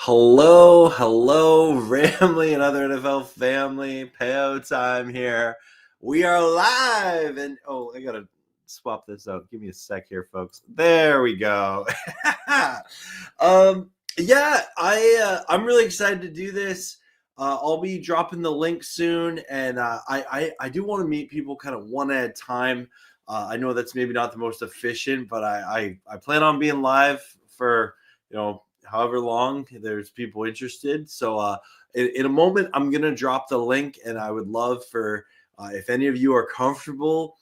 Hello, Ramley and other NFL family. Payo time here. We are live, and I gotta swap this out. Give me a sec here, folks. There we go. I'm really excited to do this. I'll be dropping the link soon, and I do want to meet people kind of one at a time. I know that's maybe not the most efficient, but I plan on being live for however long there's people interested. So in a moment, I'm going to drop the link, and I would love for if any of you are comfortable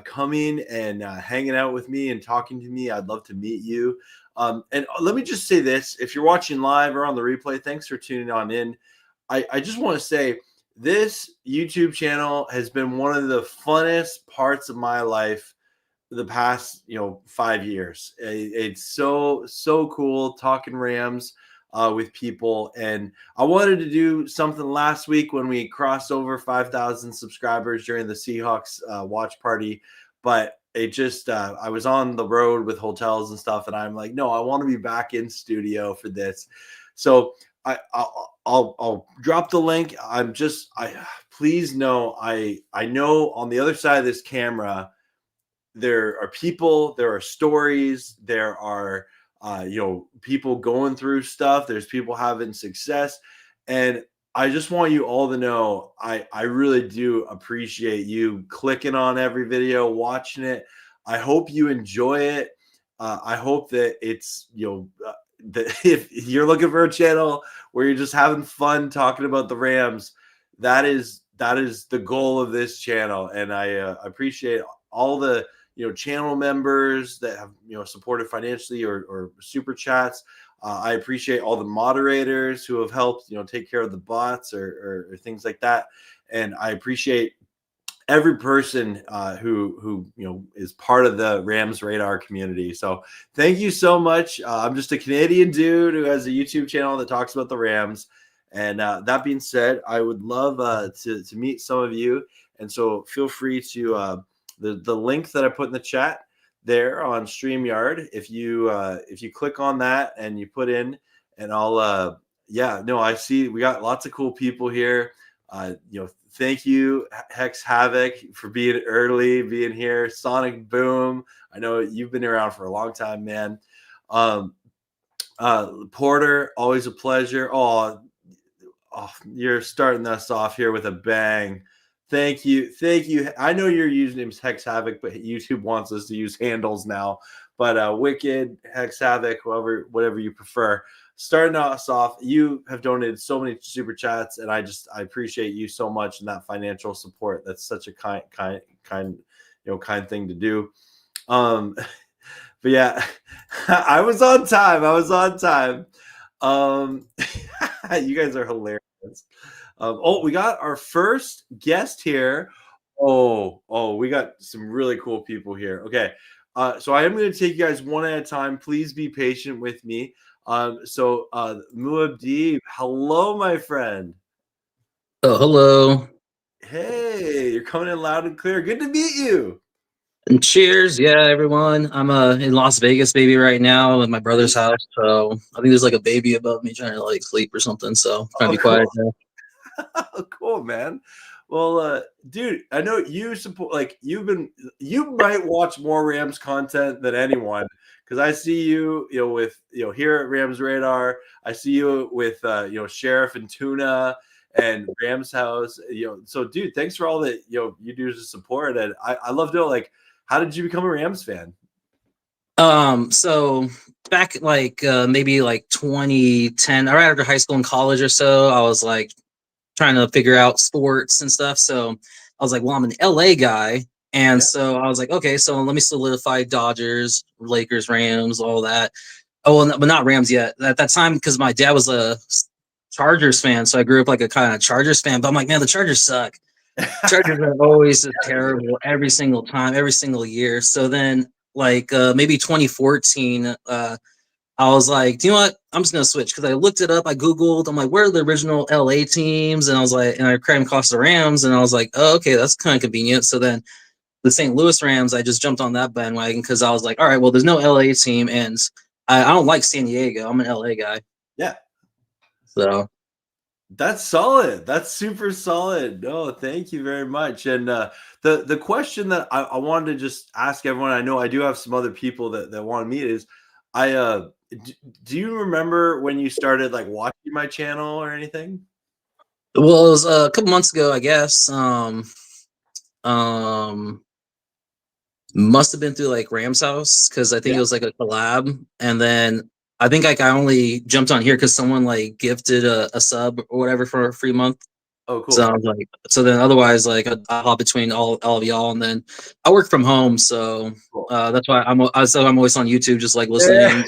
coming and hanging out with me and talking to me, I'd love to meet you. And let me just say this. If you're watching live or on the replay, thanks for tuning on in. I just want to say this YouTube channel has been one of the funnest parts of my life the past 5 years. It's so cool talking Rams with people, and I wanted to do something last week when we crossed over 5,000 subscribers during the Seahawks watch party, but it just I was on the road with hotels and stuff, and I'm like, no, I want to be back in studio for this. So I'll drop the link. Please know I know on the other side of this camera there are people, there are stories, there are people going through stuff, there's people having success, and I just want you all to know I really do appreciate you clicking on every video, watching it. I hope you enjoy it. I hope that it's that if you're looking for a channel where you're just having fun talking about the Rams, that is the goal of this channel, and I appreciate all the channel members that have supported financially or super chats. I appreciate all the moderators who have helped take care of the bots or things like that, and I appreciate every person who is part of the Rams Radar community. So thank you so much. I'm just a Canadian dude who has a YouTube channel that talks about the Rams, and that being said, I would love to meet some of you, and so feel free to the link that I put in the chat there on StreamYard. If you click on that and you put in, and I see we got lots of cool people here. Thank you, Hex Havoc, for being early, being here. Sonic Boom, I know you've been around for a long time, man. Porter, always a pleasure. Oh, you're starting us off here with a bang. Thank you. I know your username is Hex Havoc, but YouTube wants us to use handles now. But Wicked, Hex Havoc, whatever you prefer. Starting us off, you have donated so many super chats, and I appreciate you so much and that financial support. That's such a kind thing to do. But yeah, I was on time. You guys are hilarious. We got our first guest here. We got some really cool people here. Okay, so I am going to take you guys one at a time. Please be patient with me. Muabdi, hello, my friend. Oh, hello. Hey, you're coming in loud and clear. Good to meet you. And cheers. Yeah, everyone. I'm in Las Vegas, baby, right now at my brother's house. So I think there's like a baby above me trying to sleep or something. So trying to be quiet. Cool, man. Well, dude, I know you support, you might watch more Rams content than anyone, because I see you, with, here at Rams Radar. I see you with, Sheriff and Tuna and Rams House, so dude, thanks for all that, you do to support. And I love to know, how did you become a Rams fan? So back maybe 2010, right after high school and college or so, I was trying to figure out sports and stuff. So I was like, well, I'm an LA guy. And so I was like, okay, so let me solidify Dodgers, Lakers, Rams, all that. Oh, well, but not Rams yet. At that time, because my dad was a Chargers fan. So I grew up a kind of Chargers fan. But I'm like, man, the Chargers suck. Chargers are always terrible every single time, every single year. So then maybe 2014, I was like, do you know what? I'm just going to switch, because I looked it up. I Googled. I'm like, where are the original LA teams? And I was like, and I came across the Rams, and I was like, oh, okay, that's kind of convenient. So then the St. Louis Rams, I just jumped on that bandwagon, because I was like, all right, well, there's no LA team, and I don't like San Diego. I'm an LA guy. Yeah. So That's solid. That's super solid. No, thank you very much. And the question that I wanted to just ask everyone, I know I do have some other people that want to meet is, I do you remember when you started like watching my channel or anything? well, it was a couple months ago, I guess. Um, must have been through like Ram's house because I think Yeah. it was like a collab, and then I think like I only jumped on here because someone like gifted a sub or whatever for a free month. Oh, So I cool. was like, so then otherwise like I hop between all of y'all, and then I work from home, so Cool. that's why I'm always on YouTube just like Yeah. listening.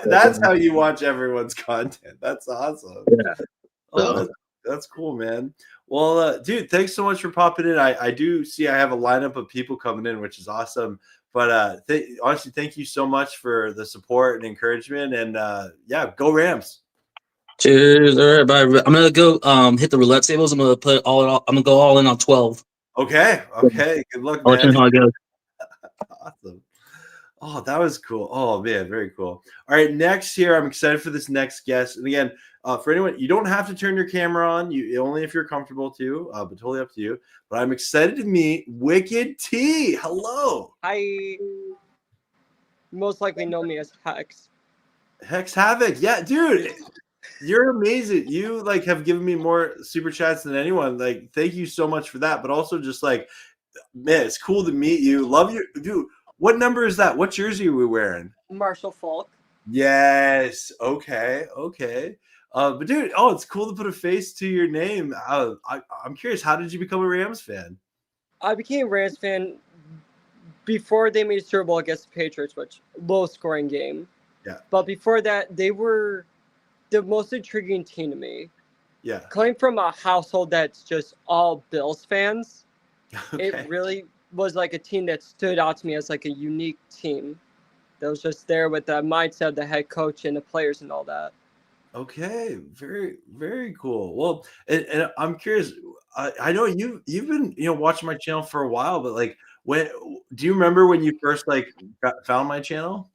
That's how you watch everyone's content. That's awesome. Yeah. Oh, So that's cool, man. Well, dude, thanks so much for popping in. I do see I have a lineup of people coming in, which is awesome. But honestly, thank you so much for the support and encouragement. And yeah, go Rams. cheers. All right, bye. I'm gonna go hit the roulette tables. I'm gonna go all in on 12. Okay. Okay. Good luck, I'll let you man. know how it goes. Awesome. Oh, that was cool. Oh man, very cool. All right, next here, I'm excited for this next guest. And again, for anyone, you don't have to turn your camera on. You only if you're comfortable to, but totally up to you. But I'm excited to meet Wicked T. Hello, I most likely know me as Hex. Hex Havoc. Yeah, dude, you're amazing. You like have given me more super chats than anyone. Like, thank you so much for that. But also, just like, man, it's cool to meet you. Love you, dude. What number is that? What jersey are we wearing? Marshall Falk. Yes. Okay. Okay. But dude, oh, it's cool to put a face to your name. I'm curious, how did you become a Rams fan? I became a Rams fan before they made Super Bowl against the Patriots, which low scoring game. Yeah. But before that, they were the most intriguing team to me. Yeah. Coming from a household that's just all Bills fans, Okay. it really was like a team that stood out to me as like a unique team that was just there with the mindset of the head coach and the players and all that. Okay. Very, very cool. Well, and I'm curious. I know you've been watching my channel for a while, but like, when do you remember when you first like found my channel?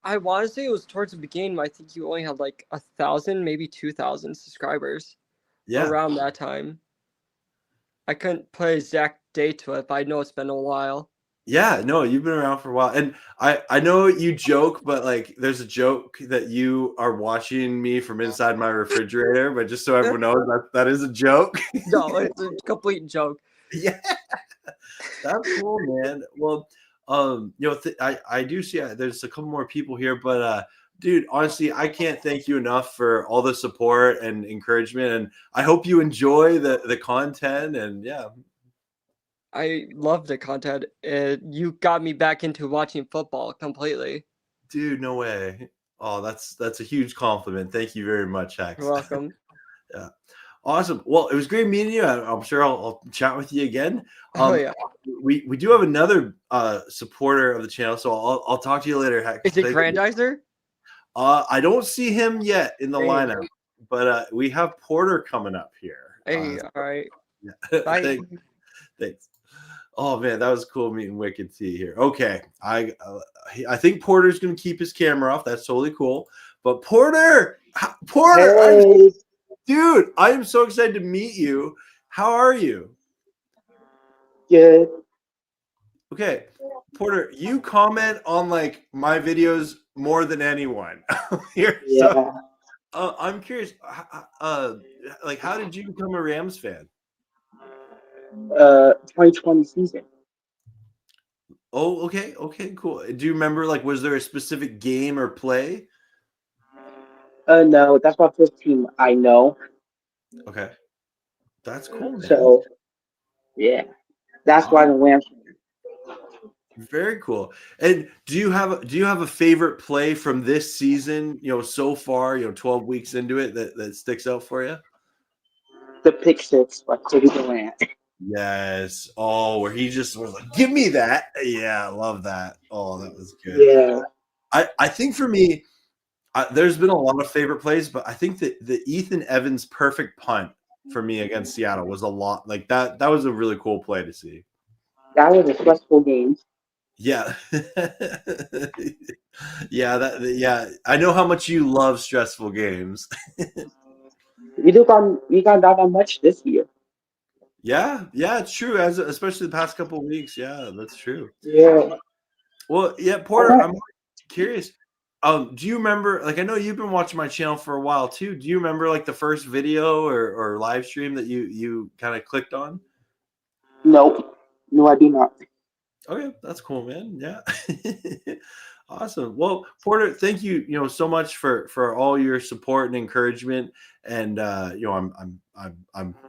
I want to say it was towards the beginning. I think you only had like 1,000, maybe 2,000 subscribers Yeah. around that time. I couldn't put an exact date to it, but I know it's been a while. Yeah, no, you've been around for a while. And I know you joke, but like there's a joke that you are watching me from inside my refrigerator, but just so everyone knows that is a joke. No, it's a complete joke. Yeah. That's cool, man. Well, I do see there's a couple more people here, but dude, honestly, I can't thank you enough for all the support and encouragement, and I hope you enjoy the content. And yeah, I love the content. You got me back into watching football completely. dude, no way. Oh, that's a huge compliment. Thank you very much, Hex. You're welcome. Yeah. Awesome. Well, it was great meeting you. I'm sure I'll chat with you again. Oh yeah. We do have another supporter of the channel, so I'll talk to you later. Hex. Is it Grandizer? I don't see him yet in the Hey. lineup, but we have Porter coming up here. Hey, all right. Yeah. Bye. Thanks. Oh man, that was cool meeting Wicked T here. Okay, I think Porter's gonna keep his camera off. That's totally cool. But Porter, Hey. dude, I am so excited to meet you. How are you? Good. Okay, Porter, you comment on like my videos more than anyone here. Yeah. So I'm curious, like, how did you become a Rams fan? 2020 season. Oh, okay, cool. Do you remember, like, was there a specific game or play? No, that's my first team I know. Okay, that's cool, man. So, yeah, that's why the Rams. Very cool. And do you have a favorite play from this season? So far, 12 weeks into it that sticks out for you? The pick six by Cody Durant. Yes. Oh, where he just was like, "Give me that." Yeah, I love that. Oh, that was good. Yeah. I think for me, there's been a lot of favorite plays, but I think that the Ethan Evans perfect punt for me against Seattle was a lot like that. That was a really cool play to see. That was a stressful game. Yeah. Yeah. I know how much you love stressful games. We got that much this year. Yeah, it's true. Especially the past couple of weeks. Yeah, that's true. Yeah. Well, yeah, I Porter, want I'm curious. Do you remember, like, I know you've been watching my channel for a while too. Do you remember like the first video or live stream that you kind of clicked on? no. No, I do not. Okay, that's cool, man. Yeah. Awesome. Well, Porter, thank you, so much for all your support and encouragement. And I'm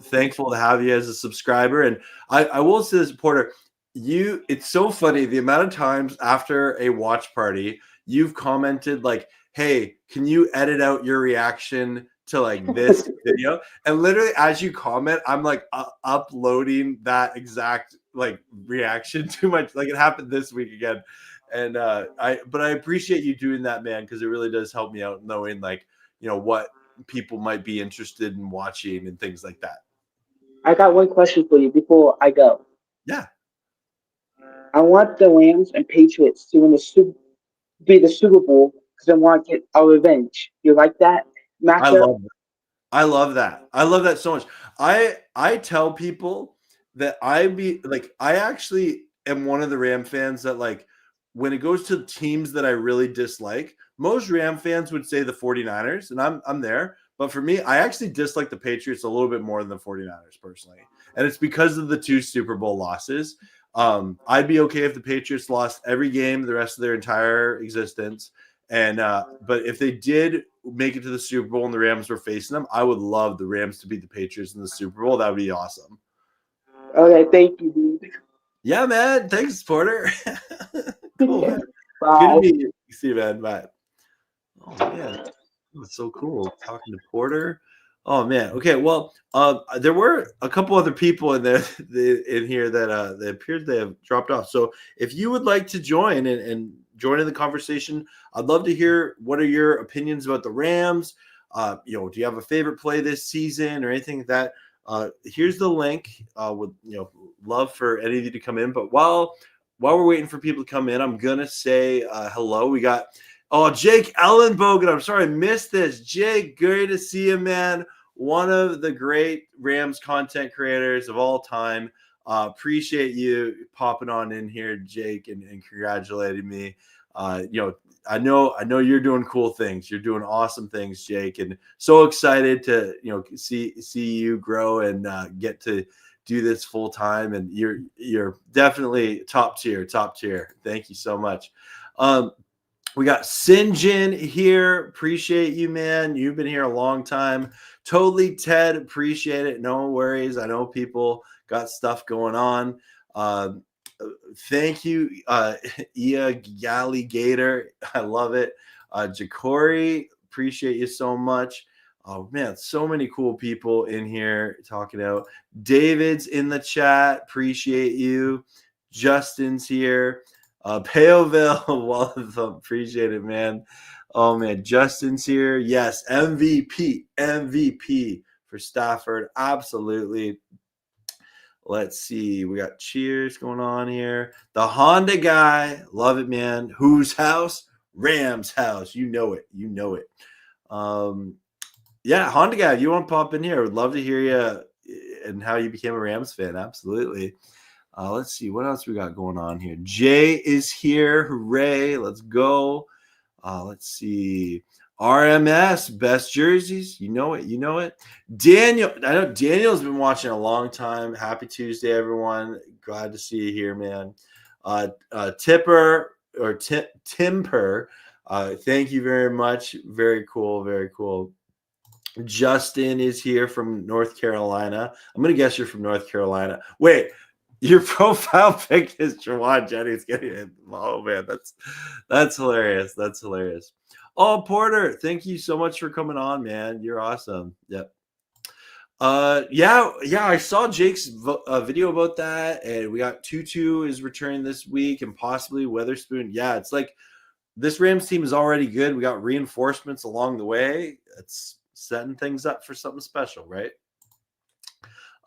thankful to have you as a subscriber. And I will say this, Porter, it's so funny the amount of times after a watch party you've commented like, hey, can you edit out your reaction to like this video? And literally as you comment, I'm like uploading that exact like reaction to my, like, it happened this week again. And I appreciate you doing that, man, because it really does help me out knowing like, what people might be interested in watching and things like that. I got one question for you before I go. Yeah. I want the Rams and Patriots to be the Super Bowl because I want to get a revenge. You like that I matchup? love I love that. I love that so much. I tell people that I actually am one of the Ram fans that, like, when it goes to teams that I really dislike, most Ram fans would say the 49ers, and I'm there. But for me, I actually dislike the Patriots a little bit more than the 49ers personally. And it's because of the 2 Super Bowl losses. I'd be okay if the Patriots lost every game the rest of their entire existence. And but if they did make it to the Super Bowl and the Rams were facing them, I would love the Rams to beat the Patriots in the Super Bowl. That would be awesome. Okay, thank you, dude. Yeah, man. Thanks, Porter. Cool, man. Good to Bye. meet you. See you, man. Bye. Oh, man. That's so cool talking to Porter. Oh, man. Okay, well, there were a couple other people in there in here that appeared they have dropped off. So if you would like to join and join in the conversation, I'd love to hear what are your opinions about the Rams. Do you have a favorite play this season or anything like that? Here's the link. Would love for any of you to come in. But while we're waiting for people to come in, I'm gonna say hello. We got Jake Ellenbogen. I'm sorry I missed this. Jake, great to see you, man. One of the great Rams content creators of all time. Appreciate you popping on in here, Jake, and congratulating me. I know you're doing cool things. You're doing awesome things, Jake, and so excited to see you grow and get to do this full time. And you're definitely top tier. Thank you so much. We got Sinjin here. Appreciate you, man. You've been here a long time. Totally, Ted. Appreciate it. No worries. I know people got stuff going on. Thank you, Ia Galley Gator. I love it. Jacori, appreciate you so much. Oh, man, so many cool people in here talking out. David's in the chat. Appreciate you. Justin's here. Payoville, well, appreciate it, man. Oh, man, Justin's here. Yes, MVP for Stafford. Absolutely. Let's see. We got cheers going on here. The Honda guy. Love it, man. Whose house? Rams house. You know it. Yeah, Honda guy, you want to pop in here? I would love to hear you and how you became a Rams fan. Absolutely. Let's see what else we got going on here. Jay is here. Hooray. Let's go. Let's see. RMS, best jerseys. You know it. Daniel, I know Daniel's been watching a long time. Happy Tuesday, everyone. Glad to see you here, man. Tipper or Timper, thank you very much. Very cool. Justin is here from North Carolina. I'm going to guess you're from North Carolina. Wait, your profile pic is Jawan Jennings getting it. Oh, man, that's hilarious. Oh, Porter, thank you so much for coming on, man. You're awesome. Yep. Yeah, I saw Jake's video about that, and we got Tutu is returning this week, and possibly Weatherspoon. Yeah, it's like this Rams team is already good. We got reinforcements along the way. It's setting things up for something special, right?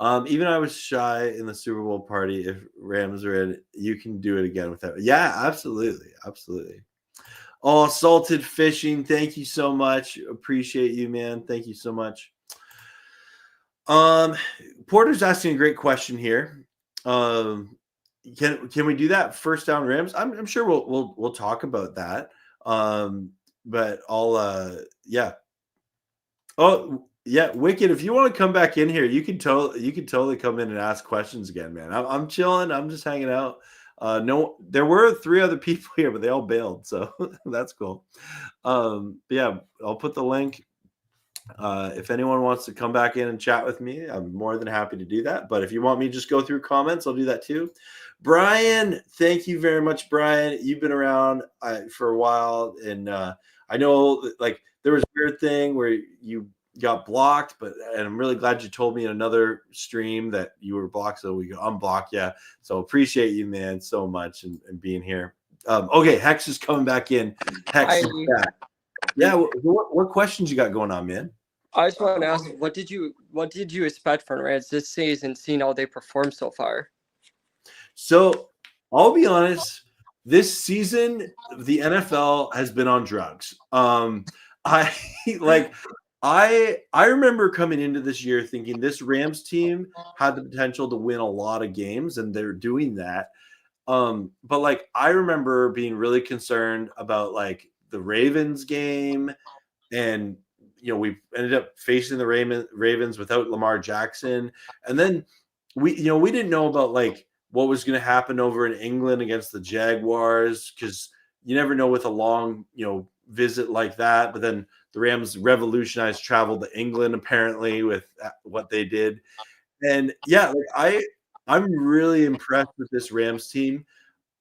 Even I was shy in the Super Bowl party. If Rams are in, you can do it again with that. Yeah, absolutely, absolutely. Oh, salted fishing. Thank you so much. Appreciate you, man. Thank you so much. Porter's asking a great question here. Can we do that first down Rams? I'm sure we'll talk about that. But I'll yeah. Oh yeah, Wicked. If you want to come back in here, you can totally come in and ask questions again, man. I'm chilling. I'm just hanging out. No, there were 3 other people here, but they all bailed, so that's cool. But yeah, I'll put the link. If anyone wants to come back in and chat with me, I'm more than happy to do that. But if you want me to just go through comments, I'll do that too. Brian, thank you very much, Brian. You've been around for a while, and I know like there was a weird thing where you got blocked, and I'm really glad you told me in another stream that you were blocked, so we could unblock you. So appreciate you, man, so much and being here. Okay, Hex is coming back in. Hex, yeah. What questions you got going on, man? I just want to ask, what did you expect from Rams this season, seeing how they performed so far? So I'll be honest, this season the NFL has been on drugs. I remember coming into this year thinking this Rams team had the potential to win a lot of games, and they're doing that. But like I remember being really concerned about like the Ravens game, and we ended up facing the Ravens without Lamar Jackson, and then we didn't know about like what was going to happen over in England against the Jaguars, because you never know with a long visit like that. But then the Rams revolutionized travel to England apparently with what they did, and yeah, like I'm really impressed with this Rams team.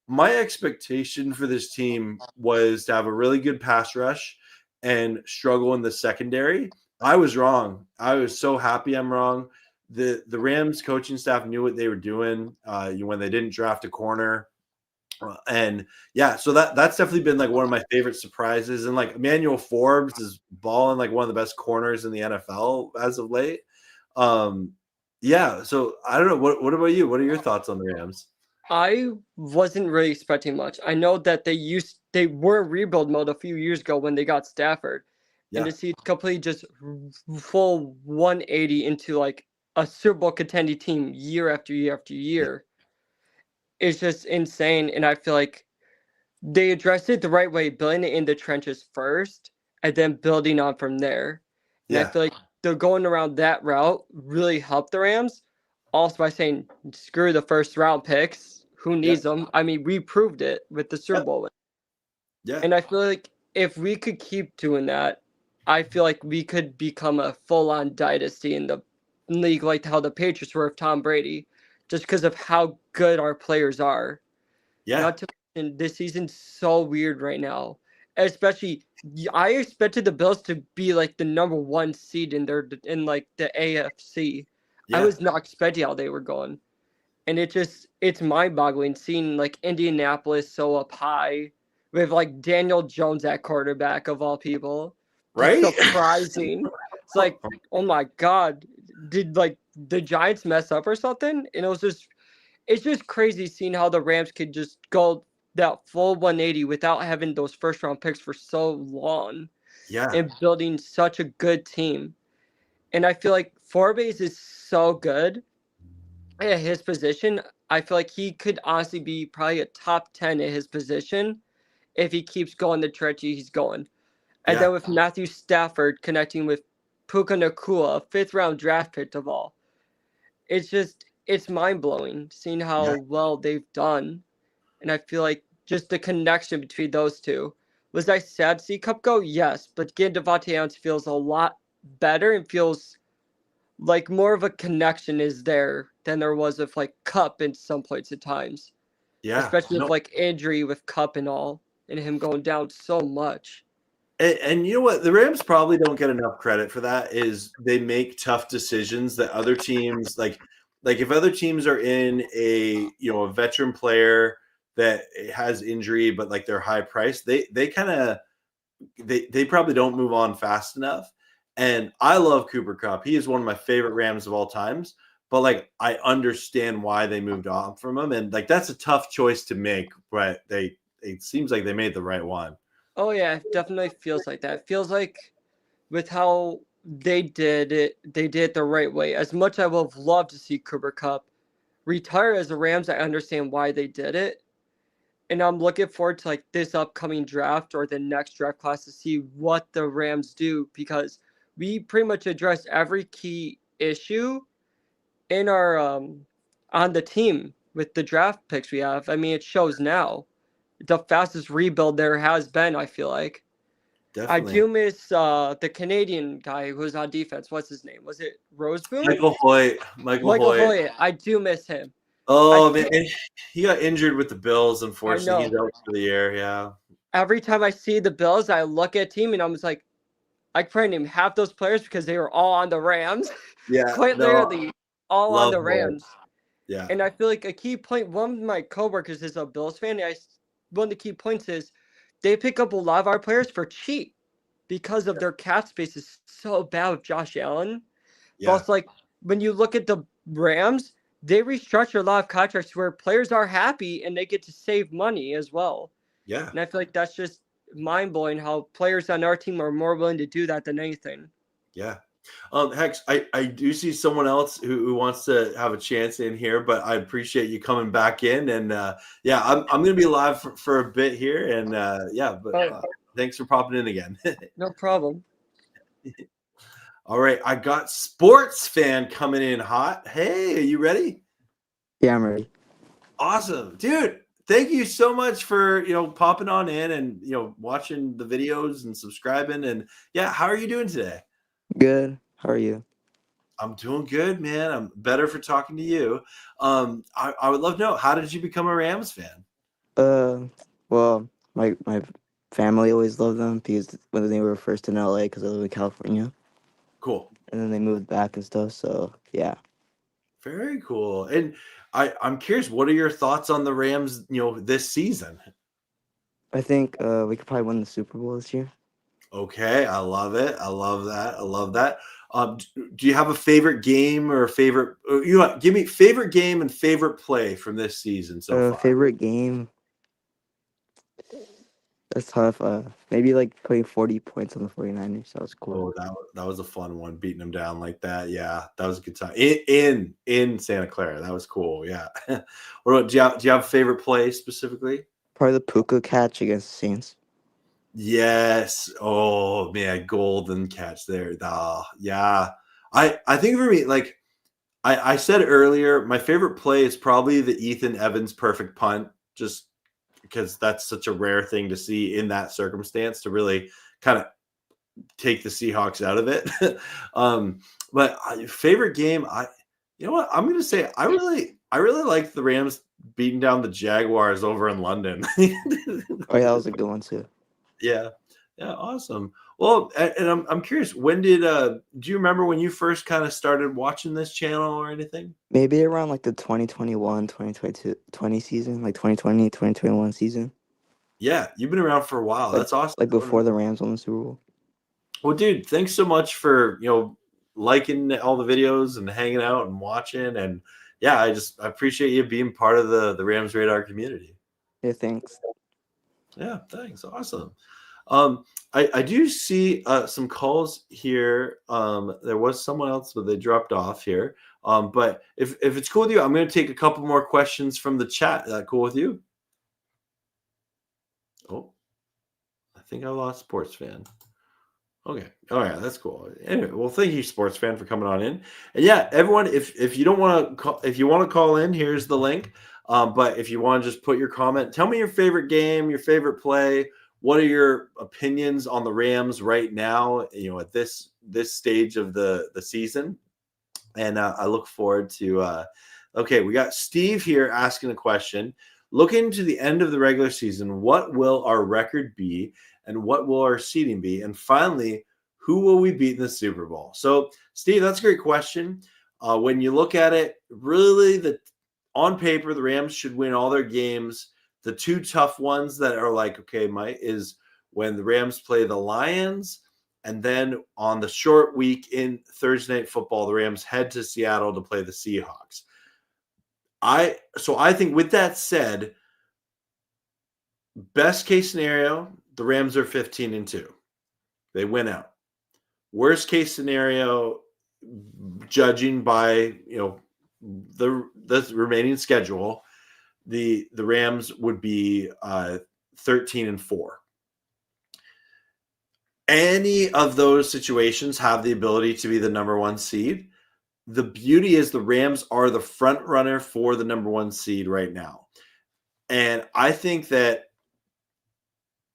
My expectation for this team was to have a really good pass rush and struggle in the secondary. I was wrong. I was so happy I'm wrong. The Rams coaching staff knew what they were doing when they didn't draft a corner. And yeah, so that's definitely been like one of my favorite surprises. And like Emmanuel Forbes is balling like one of the best corners in the NFL as of late. Yeah, so I don't know. What about you? What are your thoughts on the Rams? I wasn't really expecting much. I know that they were in rebuild mode a few years ago when they got Stafford. Yeah. And to see completely just full 180 into like a Super Bowl contending team year after year after year is just insane. And I feel like they addressed it the right way, building it in the trenches first and then building on from there. And I feel like they're going around that route really helped the Rams. Also by saying, screw the first round picks. Who needs them? I mean, we proved it with the Super Bowl. Yeah. And I feel like if we could keep doing that, I feel like we could become a full-on dynasty in the league, like how the Patriots were with Tom Brady, just because of how good our players are. Yeah. Not to mention, this season's so weird right now. Especially, I expected the Bills to be like the number 1 seed in like the AFC. I was not expecting how they were going. And it's mind-boggling seeing like Indianapolis so up high with like Daniel Jones at quarterback of all people. Right? Just surprising. It's like, oh my God, did like the Giants mess up or something? And it's just crazy seeing how the Rams could just go that full 180 without having those first round picks for so long. Yeah. And building such a good team. And I feel like Forbes is so good at his position. I feel like he could honestly be probably a top 10 at his position if he keeps going the trajectory he's going. And then with Matthew Stafford connecting with Puka Nacua, a 5th round draft pick of all. It's mind-blowing seeing how well they've done. And I feel like just the connection between those two. Was I sad to see Cup go? Yes. But getting Devontae Adams feels a lot better and feels like more of a connection is there than there was with like Cup in some points at times. Yeah. Especially with like injury with Cup and all, and him going down so much. And you know what? The Rams probably don't get enough credit for that. Is they make tough decisions that other teams like if other teams are in a veteran player that has injury but like they're high priced, they probably don't move on fast enough. And I love Cooper Kupp. He is one of my favorite Rams of all times. but like I understand why they moved on from him, and like that's a tough choice to make, but it seems like they made the right one. Oh yeah, it definitely feels like that. It feels like with how they did it the right way. As much I would have loved to see Cooper Kupp retire as the Rams, I understand why they did it. And I'm looking forward to like this upcoming draft or the next draft class to see what the Rams do, because we pretty much address every key issue in our on the team with the draft picks we have. I mean, it shows now. The fastest rebuild there has been, I feel like. Definitely. I do miss the Canadian guy who was on defense. What's his name? Was it Roseboom? Michael Hoyt. Michael Hoyt. I do miss him. Oh man, he got injured with the Bills. Unfortunately, he's out for the year. Yeah. Every time I see the Bills, I look at team and I'm just like, I can probably name half those players because they were all on the Rams. Yeah. Quite literally, all on the Hoyt. Rams. Yeah. And I feel like a key point, one of my coworkers is a Bills fan. One of the key points is they pick up a lot of our players for cheap because of their cap space is so bad with Josh Allen. Yeah. But like when you look at the Rams, they restructure a lot of contracts where players are happy and they get to save money as well. Yeah. And I feel like that's just mind-blowing how players on our team are more willing to do that than anything. Yeah. Hex, I do see someone else who wants to have a chance in here, but I appreciate you coming back in. And yeah, I'm going to be live for a bit here. And thanks for popping in again. No problem. All right. I got Sports Fan coming in hot. Hey, are you ready? Yeah, I'm ready. Awesome. Dude, thank you so much for, popping on in and, watching the videos and subscribing. And yeah, how are you doing today? Good. How are you? I'm doing good, man. I'm better for talking to you. I would love to know, how did you become a Rams fan? Well, my family always loved them because when they were first in LA, because I live in California. Cool. And then they moved back and stuff. So yeah. Very cool. And I'm curious, what are your thoughts on the Rams, this season? I think we could probably win the Super Bowl this year. Okay, I love it. I love that. I love that. Do you have a favorite game or favorite? Give me favorite game and favorite play from this season so far. Favorite game. That's tough. Maybe like putting 40 points on the 49ers. That was cool. Oh, that was a fun one, beating them down like that. Yeah, that was a good time in Santa Clara. That was cool. Yeah. What about, do you have a favorite play specifically? Probably the Puka catch against the Saints. Yes. Oh man, golden catch there. Yeah. I think for me, like I said earlier, my favorite play is probably the Ethan Evans perfect punt, just because that's such a rare thing to see in that circumstance to really kind of take the Seahawks out of it. But favorite game, you know what? I'm gonna say I really like the Rams beating down the Jaguars over in London. Oh yeah, that was a good one too. Yeah, awesome. Well, and I'm curious, when did do you remember when you first kind of started watching this channel or anything? Maybe around like the 2021, 2022, 20 season, like 2020, 2021 season. Yeah, you've been around for a while. That's awesome. Like before the Rams won the Super Bowl. Well, dude, thanks so much for, liking all the videos and hanging out and watching. And yeah, I appreciate you being part of the Rams Radar community. Yeah, thanks. Yeah, thanks. Awesome. I do see some calls here. There was someone else, but they dropped off here. But if it's cool with you, I'm going to take a couple more questions from the chat. Is that cool with you? Oh, I think I lost Sports Fan. Okay. All right, that's cool. Anyway, well, thank you, Sports Fan, for coming on in. And yeah, everyone, if you don't want to, if you want to call in, here's the link. But if you want to just put your comment, tell me your favorite game, your favorite play. What are your opinions on the Rams right now? At this stage of the season, and I look forward to. Okay, we got Steve here asking a question. Looking to the end of the regular season, what will our record be, and what will our seeding be? And finally, who will we beat in the Super Bowl? So, Steve, that's a great question. When you look at it, really, on paper, the Rams should win all their games. The two tough ones that are like, okay, Mike, is when the Rams play the Lions And then on the short week in Thursday Night Football, the Rams head to Seattle to play the Seahawks. So I think with that said, best case scenario, the Rams are 15-2. They win out. Worst case scenario, judging by the remaining schedule, the Rams would be 13-4. Any of those situations have the ability to be the number 1 seed. The beauty is the Rams are the front runner for the number 1 seed right now. And I think that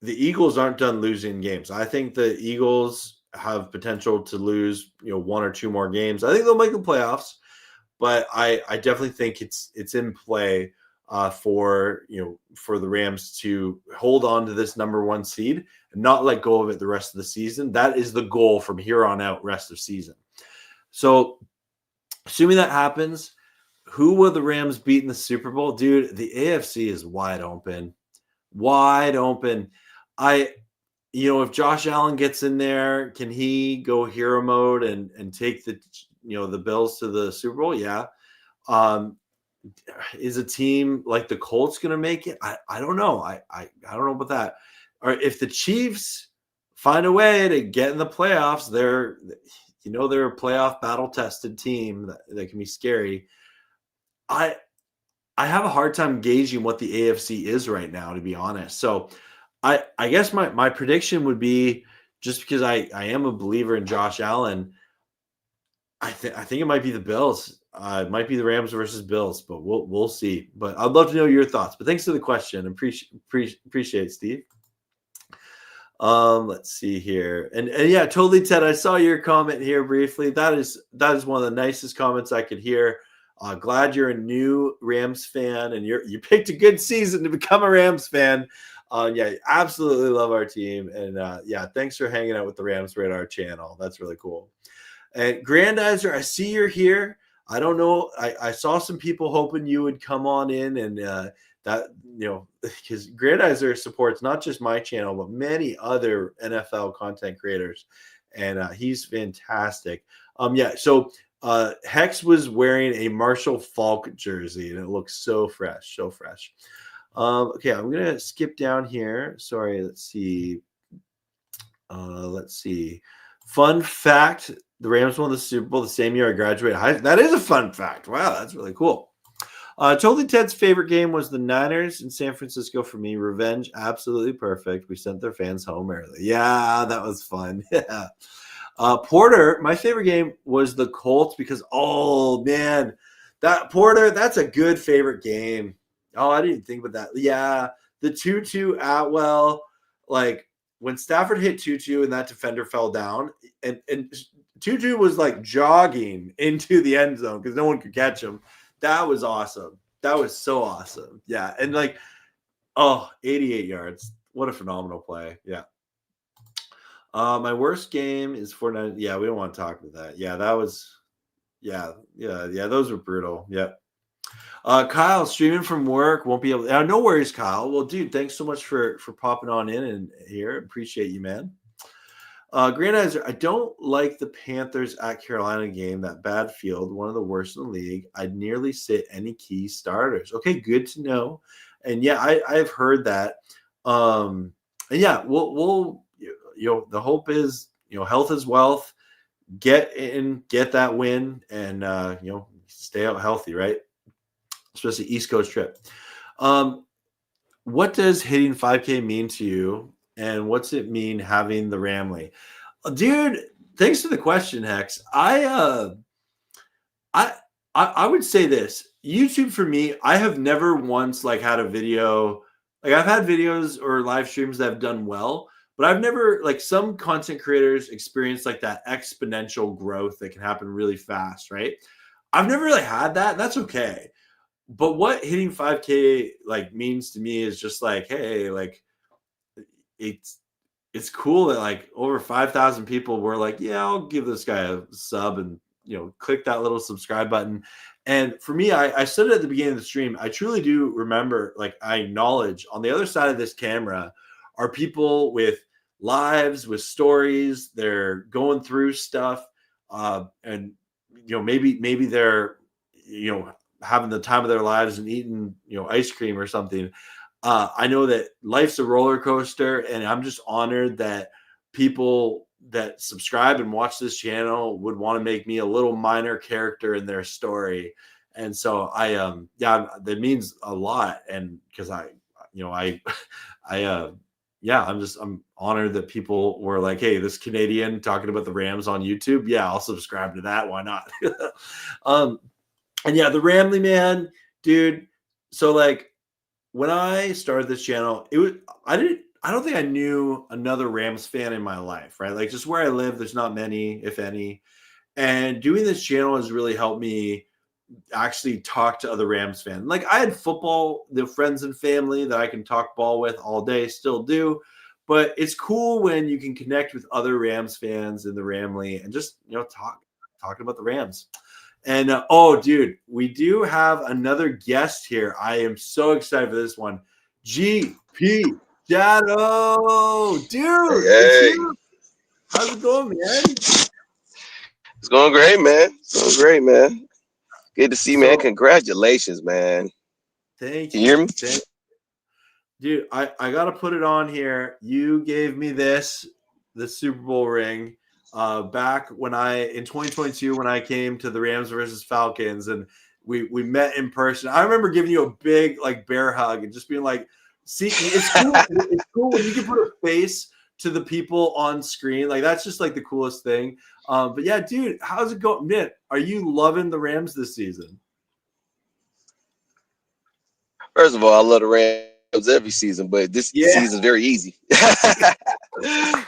the Eagles aren't done losing games. I think the Eagles have potential to lose, 1 or 2 more games. I think they'll make the playoffs, but I definitely think it's in play for the Rams to hold on to this number 1 seed and not let go of it the rest of the season. That is the goal from here on out, rest of season. So assuming that happens, who will the Rams beat in the Super Bowl? Dude, the AFC is wide open. Wide open. If Josh Allen gets in there, can he go hero mode and take the Bills to the Super Bowl? Yeah. Is a team like the Colts going to make it? I don't know. I don't know about that. Or if the Chiefs find a way to get in the playoffs, they're a playoff battle tested team that can be scary. I have a hard time gauging what the AFC is right now, to be honest. So I guess my prediction would be, just because I am a believer in Josh Allen, I think it might be the Bills. It might be the Rams versus Bills, but we'll see. But I'd love to know your thoughts. But thanks for the question. Appreciate it, Steve. Let's see here. And yeah, totally, Ted. I saw your comment here briefly. That is one of the nicest comments I could hear. Glad you're a new Rams fan and you picked a good season to become a Rams fan. Yeah, absolutely love our team. And yeah, thanks for hanging out with the Rams Radar channel. That's really cool. And Grandizer, I see you're here. I don't know. I saw some people hoping you would come on in and because Grandizer supports not just my channel, but many other NFL content creators. And he's fantastic. Yeah, so Hex was wearing a Marshall Falk jersey, and it looks so fresh, so fresh. Okay, I'm going to skip down here. Sorry, let's see. Fun fact, the Rams won the Super Bowl the same year I graduated high school. That is a fun fact. Wow, that's really cool. Totally Ted's favorite game was the Niners in San Francisco for me. Revenge, absolutely perfect. We sent their fans home early. Yeah, that was fun. Yeah. Porter, my favorite game was the Colts because, oh, man, that's a good favorite game. Oh, I didn't think about that. Yeah, the 2-2 Atwell, like when Stafford hit 2-2 and that defender fell down, and 2-2 was like jogging into the end zone because no one could catch him. That was awesome. That was so awesome. Yeah, and 88 yards. What a phenomenal play. Yeah. My worst game is Fortnite. Yeah, we don't want to talk about that. Yeah, that was yeah, those were brutal. Yep. Kyle, streaming from work, won't be able to. No worries, Kyle. Well, dude, thanks so much for popping on in and here. Appreciate you, man. Grandizer, I don't like the Panthers at Carolina game. That bad field, one of the worst in the league. I'd nearly sit any key starters. Okay, good to know. And yeah, I've heard that. And yeah, we'll the hope is health is wealth. Get that win and stay out healthy, right? Especially East Coast trip. What does hitting 5K mean to you, and what's it mean having the Ramley? Dude, thanks for the question, Hex. I would say this. YouTube for me, I have never once had a video. I've had videos or live streams that have done well, but I've never some content creators experience that exponential growth that can happen really fast, right? I've never really had that. That's okay. But what hitting 5K means to me is just hey, it's cool that over 5,000 people were yeah, I'll give this guy a sub and click that little subscribe button. And for me, I said it at the beginning of the stream. I truly do remember I acknowledge on the other side of this camera are people with lives with stories. They're going through stuff, and maybe they're having the time of their lives and eating ice cream or something. I know that life's a roller coaster, and I'm just honored that people that subscribe and watch this channel would want to make me a little minor character in their story. And so that means a lot. And because I'm honored that people were like, hey, this Canadian talking about the Rams on YouTube. Yeah, I'll subscribe to that. Why not? And yeah, the Ramley man, dude. So like when I started this channel, I don't think I knew another Rams fan in my life, right? Like just where I live, there's not many, if any. And doing this channel has really helped me actually talk to other Rams fans. Like I had football, the friends and family that I can talk ball with all day, still do. But it's cool when you can connect with other Rams fans in the Ramley and just talking about the Rams. And dude, we do have another guest here. I am so excited for this one. GP Shadow, dude. Hey. How's it going, man? It's going great, man. It's going great, man. Good to see, man. Congratulations, man. Thank you. You Hear me? Dude, I got to put it on here. You gave me the Super Bowl ring back in 2022 when I came to the Rams versus Falcons, and we met in person. I remember giving you a big like bear hug and just being like, see, it's cool. It's cool when you can put a face to the people on screen. Like that's just like the coolest thing. But yeah, dude, how's it going? Man, are you loving the Rams this season? First of all, I love the Rams every season, but this season is very easy.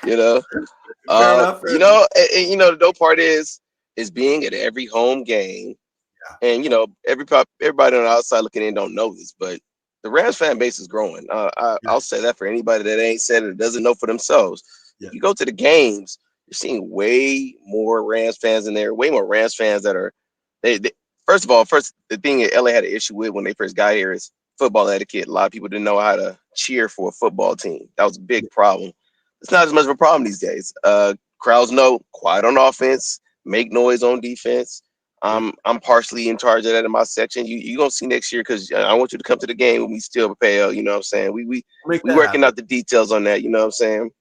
You know, fair enough. And the dope part is being at every home game, and everybody on the outside looking in don't know this, but the Rams fan base is growing. I'll say that for anybody that ain't said it or doesn't know for themselves. Yeah. You go to the games, you're seeing way more Rams fans in there, way more Rams fans that are they first the thing that LA had an issue with when they first got here is football etiquette. A lot of people didn't know how to cheer for a football team. That was a big problem. It's not as much of a problem these days. Crowds know quiet on offense, make noise on defense. I'm partially in charge of that in my section. You gonna see next year because I want you to come to the game with me still prepare. You know what I'm saying? We working out the details on that. You know what I'm saying?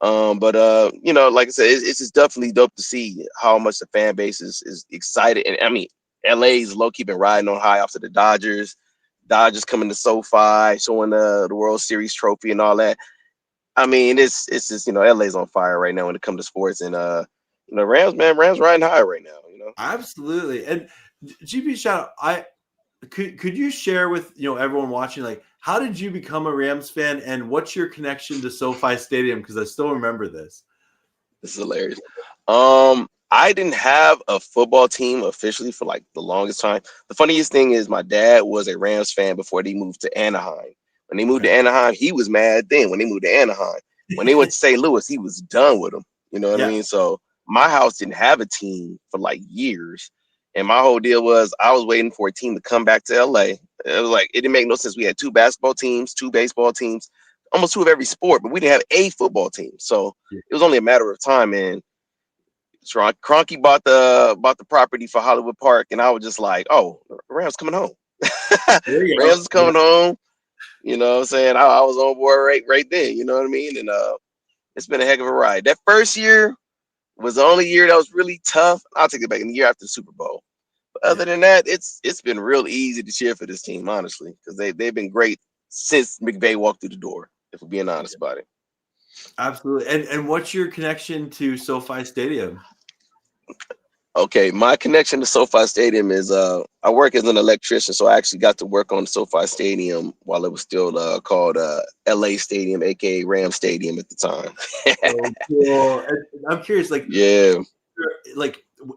But like I said, it's just definitely dope to see how much the fan base is excited. And I mean, LA's low-key been riding on high off to the Dodgers. Dodgers coming to SoFi, showing the World Series trophy and all that. I mean, it's just LA's on fire right now when it comes to sports, and Rams riding high right now. Absolutely. And GP Shadow, could you share with everyone watching, like, how did you become a Rams fan, and what's your connection to SoFi Stadium? Because I still remember this. This is hilarious. I didn't have a football team officially for like the longest time. The funniest thing is my dad was a Rams fan before they moved to Anaheim. When they moved to Anaheim, he was mad then when they moved to Anaheim. When they went to St. Louis, he was done with them. You know what I mean? So my house didn't have a team for like years. And my whole deal was I was waiting for a team to come back to LA. It was like, it didn't make no sense. We had 2 basketball teams, 2 baseball teams, almost 2 of every sport, but we didn't have a football team. So it was only a matter of time. And Kroenke bought the property for Hollywood Park. And I was just like, oh, Rams coming home. Rams is coming home. You know what I'm saying? I was on board right then. You know what I mean? And it's been a heck of a ride. That first year was the only year that was really tough. I'll take it back in the year after the Super Bowl. But other than that, it's been real easy to cheer for this team, honestly, because they've been great since McVay walked through the door, if we're being honest about it. Absolutely. And what's your connection to SoFi Stadium? Okay, my connection to SoFi Stadium is I work as an electrician, so I actually got to work on SoFi Stadium while it was still called LA Stadium, aka Ram Stadium at the time. So cool. I'm curious, like,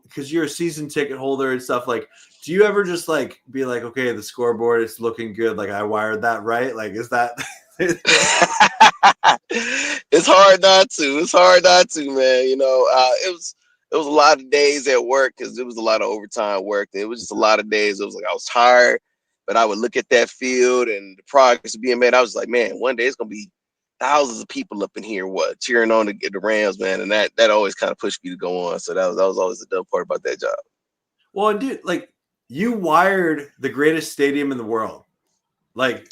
because you're a season ticket holder and stuff, like, do you ever just like be like, okay, the scoreboard is looking good, like I wired that right? Like, is that It's hard not to, man. It was a lot of days at work because it was a lot of overtime work. It was just a lot of days. It was like I was tired, but I would look at that field and the progress being made. I was like, man, one day it's gonna be thousands of people up in here, cheering on the Rams, man, and that always kind of pushed me to go on. So that was always the dope part about that job. Well, and dude, like you wired the greatest stadium in the world. Like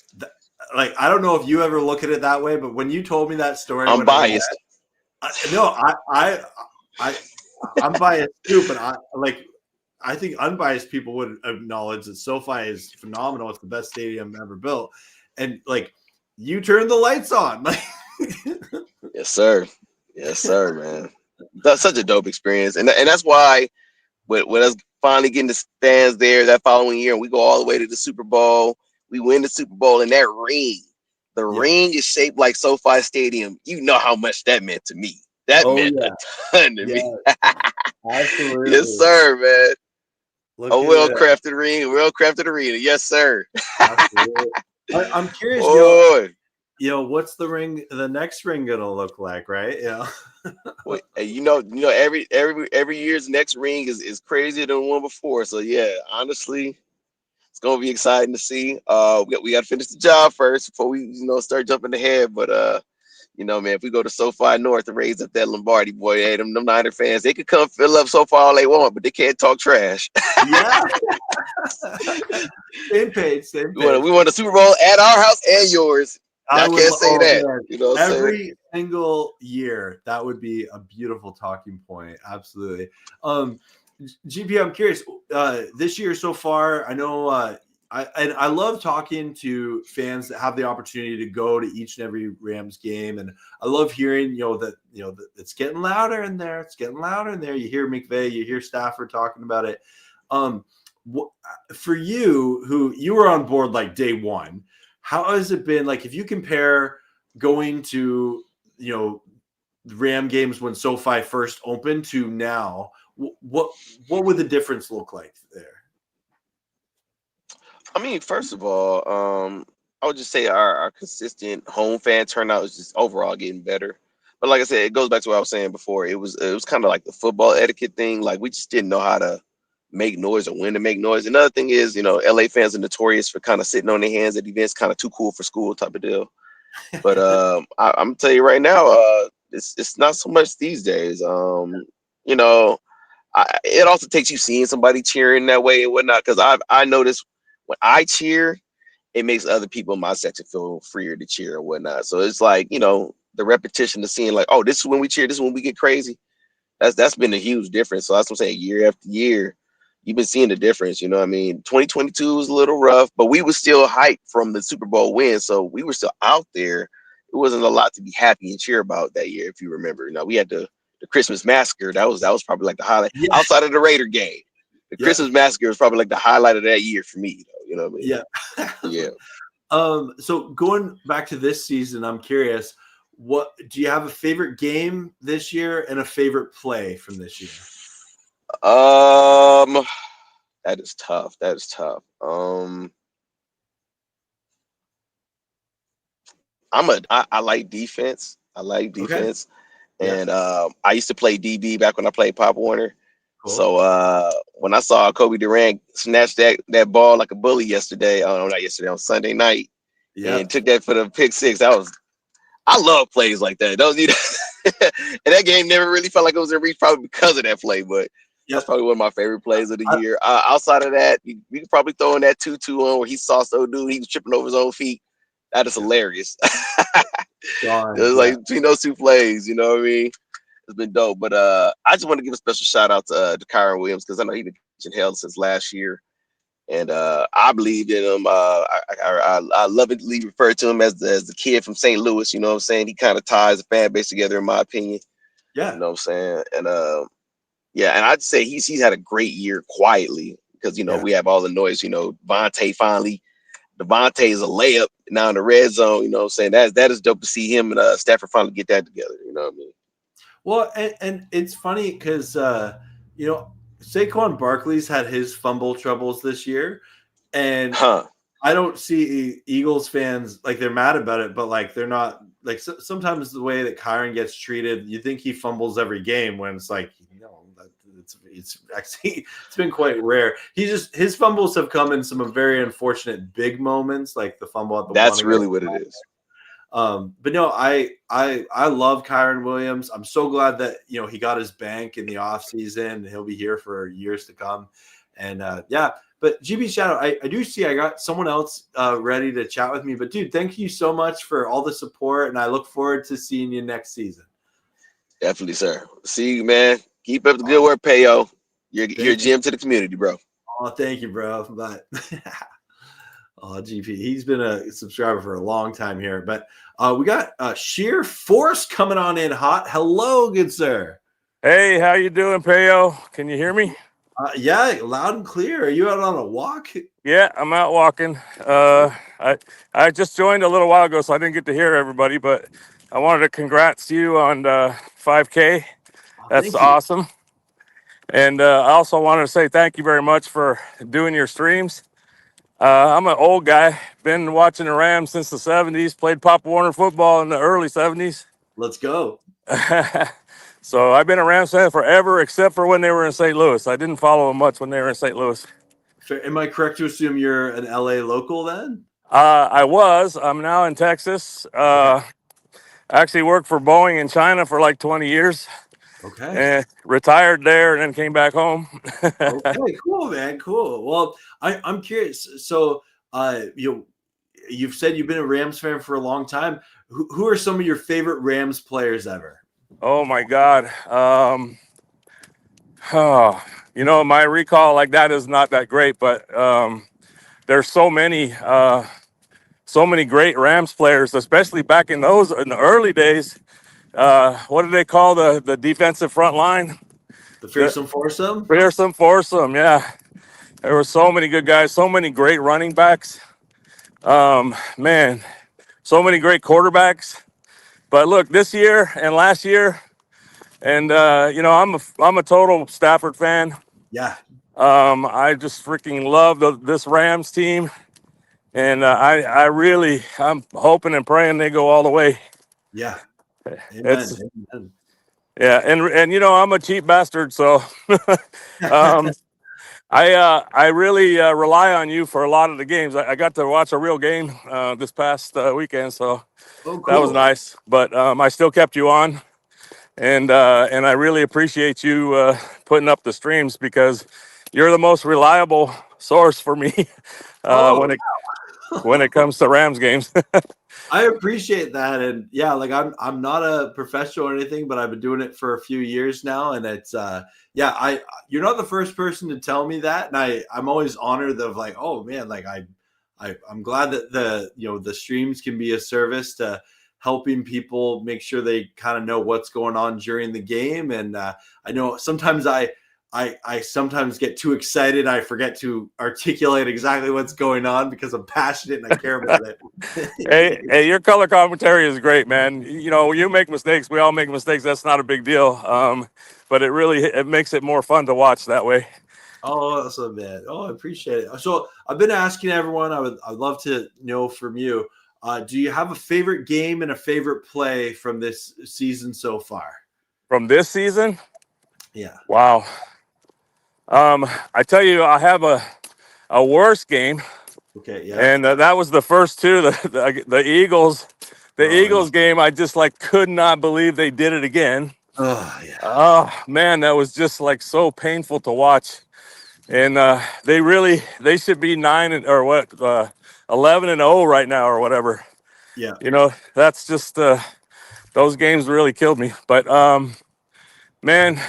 I don't know if you ever look at it that way, but when you told me that story, I'm biased. I'm biased too, but I think unbiased people would acknowledge that SoFi is phenomenal. It's the best stadium ever built, and like you turned the lights on. Yes, sir, man. That's such a dope experience, and that's why with us finally getting the fans there that following year, and we go all the way to the Super Bowl. We win the Super Bowl, and that ring, the ring is shaped like SoFi Stadium. You know how much that meant to me. That meant a ton to me. Absolutely. Yes, sir, man. Look a well-crafted ring, well-crafted arena. Yes, sir. Absolutely. I'm curious, what's the next ring gonna look like, right? Yeah. Well, every year's next ring is crazier than the one before. So yeah, honestly, it's gonna be exciting to see. We got to finish the job first before we start jumping ahead. But man, if we go to SoFi North and raise up that Lombardi, boy, hey, them Niner fans, they could come fill up SoFi all they want, but they can't talk trash. Yeah. Same page. We want the Super Bowl at our house and yours. I can't say that. Man. You know what I'm Every saying? single year, that would be a beautiful talking point. Absolutely. GP, I'm curious. This year so far, I know I love talking to fans that have the opportunity to go to each and every Rams game, and I love hearing that it's getting louder in there. It's getting louder in there. You hear McVay, you hear Stafford talking about it. For you, who you were on board like day one, how has it been? Like, if you compare going to the Ram games when SoFi first opened to now, what would the difference look like there? I mean, first of all, I would just say our consistent home fan turnout is just overall getting better. But like I said, it goes back to what I was saying before. It was kind of like the football etiquette thing. Like, we just didn't know how to make noise or when to make noise. Another thing is, LA fans are notorious for kind of sitting on their hands at events, kind of too cool for school type of deal. But I'm gonna tell you right now, it's not so much these days. It also takes you seeing somebody cheering that way and whatnot. Because I noticed when I cheer, it makes other people in my section feel freer to cheer and whatnot. So it's like, the repetition of seeing like, oh, this is when we cheer, this is when we get crazy. That's been a huge difference. So that's what I'm saying. Year after year, you've been seeing the difference. 2022 was a little rough, but we were still hyped from the Super Bowl win. So we were still out there. It wasn't a lot to be happy and cheer about that year, if you remember. We had the Christmas Massacre. That was probably like the highlight. Yeah. Outside of the Raider game, the Christmas Massacre was probably like the highlight of that year for me. You know what I mean? Yeah. Yeah. So going back to this season, I'm curious, what do you have a favorite game this year and a favorite play from this year? That is tough. I like defense. Okay. And I used to play DB back when I played Pop Warner. Cool. So when I saw Kobe Durant snatch that ball like a bully yesterday, on Sunday night, and took that for the pick six, I love plays like that. And that game never really felt like it was in reach, probably because of that play, but that's probably one of my favorite plays of the year. Outside of that, we could probably throw in that 2-2 on where he saw dude, he was tripping over his own feet. That is hilarious. It was like between those two plays, you know what I mean? It's been dope. But I just want to give a special shout out to Kyron Williams, because I know he's been catching hell since last year. And I believed in him. I lovingly refer to him as the kid from St. Louis. You know what I'm saying? He kind of ties the fan base together, in my opinion. Yeah. You know what I'm saying? And and I'd say he's had a great year quietly, because we have all the noise. Devontae is a layup now in the red zone. You know what I'm saying? That is dope to see him and Stafford finally get that together. You know what I mean? Well, and it's funny because Saquon Barkley's had his fumble troubles this year, and I don't see Eagles fans like they're mad about it, but like they're not like sometimes the way that Kyron gets treated, you think he fumbles every game when it's like it's actually it's been quite rare. His fumbles have come in some very unfortunate big moments, like the fumble at the. That's really what it is. But no, I love Kyron Williams. I'm so glad that he got his bank in the offseason. He'll be here for years to come. And yeah, but GB Shadow, I do see I got someone else ready to chat with me. But dude, thank you so much for all the support, and I look forward to seeing you next season. Definitely, sir. See you, man. Keep up the good work, Payo. You're a gem to the community, bro. Oh, thank you, bro. But oh, GP, he's been a subscriber for a long time here. But we got Sheer Force coming on in hot. Hello, good sir. Hey, how you doing, Payo? Can you hear me? Yeah, loud and clear. Are you out on a walk? Yeah, I'm out walking. I just joined a little while ago, so I didn't get to hear everybody, but I wanted to congrats you on 5K. That's awesome. And I also wanted to say thank you very much for doing your streams. I'm an old guy, been watching the Rams since the 70s, played Pop Warner football in the early 70s. Let's go. So I've been a Rams fan forever, except for when they were in St. Louis. I didn't follow them much when they were in St. Louis. Am I correct to assume you're an LA local then? I was. I'm now in Texas. I actually worked for Boeing in China for like 20 years. Okay. And retired there and then came back home. Okay, cool, man. Cool. Well, I'm curious. So, you've said you've been a Rams fan for a long time. Who are some of your favorite Rams players ever? Oh my God. My recall like that is not that great, but there's so many great Rams players, especially back in the early days. What do they call the defensive front line? The fearsome foursome? Fearsome foursome, yeah. There were so many good guys, so many great running backs. Man, so many great quarterbacks. But look, this year and last year, and I'm a total Stafford fan. Yeah. I just freaking love this Rams team, and I'm hoping and praying they go all the way. Yeah. Amen. Amen. Yeah, and I'm a cheap bastard, so I really rely on you for a lot of the games. I got to watch a real game this past weekend, so cool. That was nice. But I still kept you on, and I really appreciate you putting up the streams because you're the most reliable source for me when it comes to Rams games. I appreciate that, and yeah, like I'm not a professional or anything, but I've been doing it for a few years now, and it's you're not the first person to tell me that, and I'm always honored of like, oh man, like I'm glad that the streams can be a service to helping people make sure they kind of know what's going on during the game, and I know sometimes I sometimes get too excited. I forget to articulate exactly what's going on because I'm passionate and I care about it. Hey, your color commentary is great, man. You make mistakes. We all make mistakes. That's not a big deal. But it makes it more fun to watch that way. Oh, awesome, man. Oh, I appreciate it. So I've been asking everyone, I'd love to know from you. Do you have a favorite game and a favorite play from this season so far? From this season? Yeah. Wow. I tell you, I have a worse game. Okay, yeah. And that was the first two, the Eagles. The Eagles game, I just could not believe they did it again. Oh, yeah. Oh, man, that was just so painful to watch. And they should be 11-0 right now or whatever. Yeah. That's just those games really killed me. But man,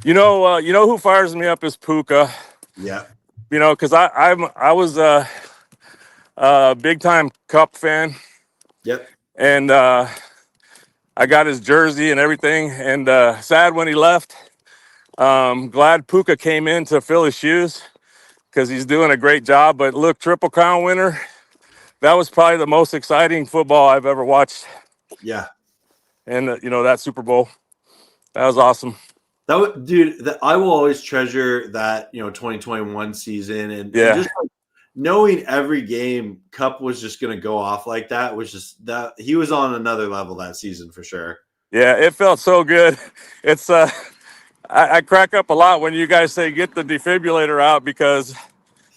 you know who fires me up is Puka. Yeah. Because I was a big time Cup fan. Yep. And I got his jersey and everything. And sad when he left. Glad Puka came in to fill his shoes because he's doing a great job. But look, Triple Crown winner. That was probably the most exciting football I've ever watched. Yeah. And that Super Bowl, that was awesome. I will always treasure that 2021 season, and just knowing every game Cup was just going to go off like that was just that he was on another level that season for sure. Yeah, it felt so good. It's I crack up a lot when you guys say get the defibrillator out because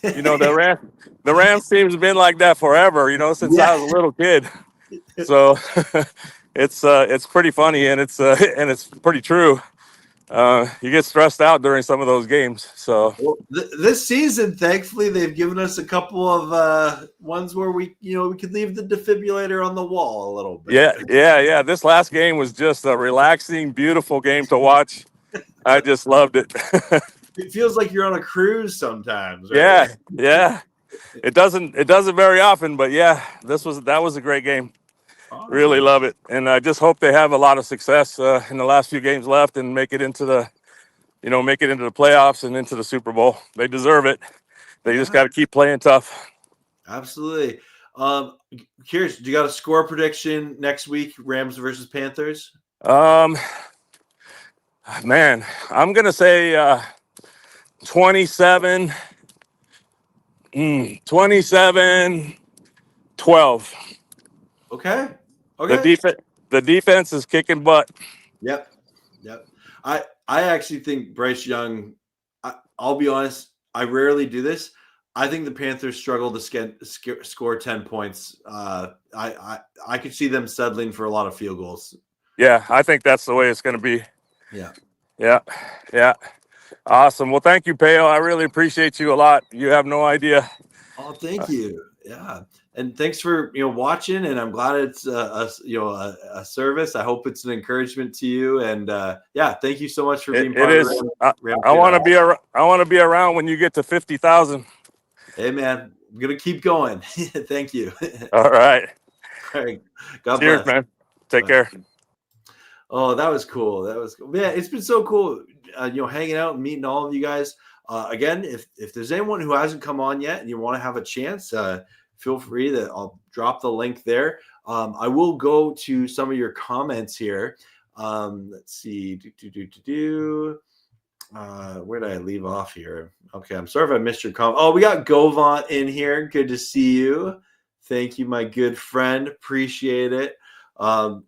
the Rams team's been like that forever, since I was a little kid. So it's pretty funny, and it's pretty true. You get stressed out during some of those games. So Well, this season, thankfully, they've given us a couple of ones where we could leave the defibrillator on the wall a little bit. yeah. This last game was just a relaxing, beautiful game to watch. I just loved it. It feels like you're on a cruise sometimes, right? Yeah. It doesn't very often, but yeah, that was a great game. Awesome. Really love it, and I just hope they have a lot of success in the last few games left and make it into the playoffs and into the Super Bowl. They deserve it. They just got to keep playing tough. Absolutely. Curious, do you got a score prediction next week? Rams versus Panthers. Man, I'm gonna say 27. 27-12. Okay. The defense is kicking butt. Yep. I actually think Bryce Young. I'll be honest. I rarely do this. I think the Panthers struggle to score 10 points. I could see them settling for a lot of field goals. Yeah, I think that's the way it's going to be. Yeah. Awesome. Well, thank you, Peo. I really appreciate you a lot. You have no idea. Oh, thank you. Yeah. And thanks for watching, and I'm glad it's a service. I hope it's an encouragement to you, and thank you so much for being part of it. I want to be around when you get to 50,000. Hey man, I'm gonna keep going. Thank you. All right. God Cheers, bless, man. Take care. Oh, that was cool. Yeah, it's been so cool, hanging out and meeting all of you guys. Again, if there's anyone who hasn't come on yet and you want to have a chance, feel free to. I'll drop the link there. I will go to some of your comments here. Let's see. Where did I leave off here? Okay, I'm sorry if I missed your comment. Oh, we got Govant in here. Good to see you. Thank you, my good friend. Appreciate it. For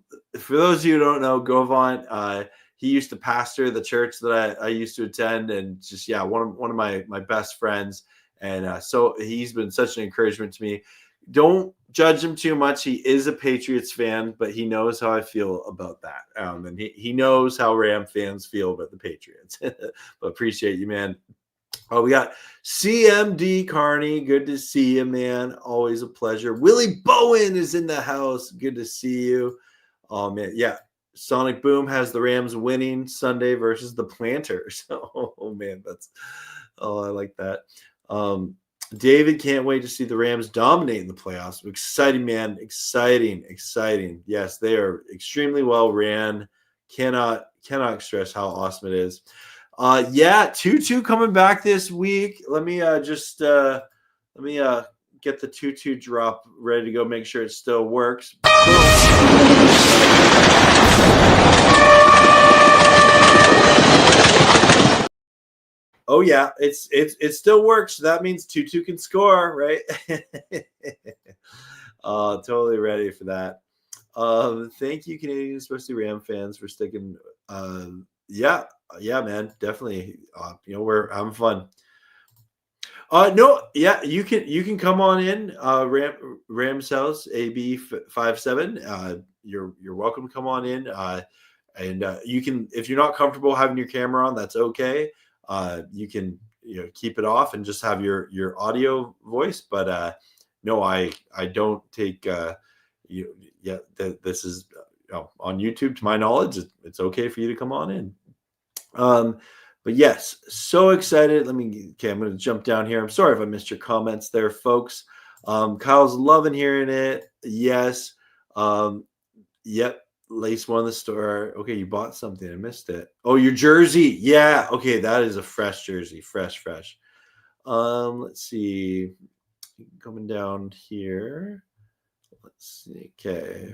those of you who don't know, Govant, he used to pastor the church that I used to attend, and just one of my best friends. And so he's been such an encouragement to me. Don't judge him too much. He is a Patriots fan, but he knows how I feel about that. And he knows how Ram fans feel about the Patriots. But appreciate you, man. Oh, we got CMD Carney. Good to see you, man. Always a pleasure. Willie Bowen is in the house. Good to see you. Oh, man. Yeah. Sonic Boom has the Rams winning Sunday versus the Planters. Oh, man. I like that. David can't wait to see the Rams dominating the playoffs. Exciting, man. Exciting. Yes, they are extremely well ran. Cannot stress how awesome it is. 2-2 coming back this week. Let me get the 2-2 drop ready to go. Make sure it still works. Oh yeah, it still works. So that means 2-2 can score, right? Totally ready for that. Thank you, Canadians, especially Ram fans, for sticking. Yeah, man, definitely. We're having fun. You can come on in. Rams house AB57. You're welcome to come on in. And you can, if you're not comfortable having your camera on, that's okay. You can keep it off and just have your audio voice. But no, I don't take this is on YouTube, to my knowledge. It's okay for you to come on in. But yes, so excited. I'm going to jump down here. I'm sorry if I missed your comments there, folks. Kyle's loving hearing it. Yes. Yep. Lace won the store. Okay, you bought something. I missed it. Oh, your jersey. Yeah. Okay, that is a fresh jersey. Fresh. Let's see. Coming down here. Let's see. Okay.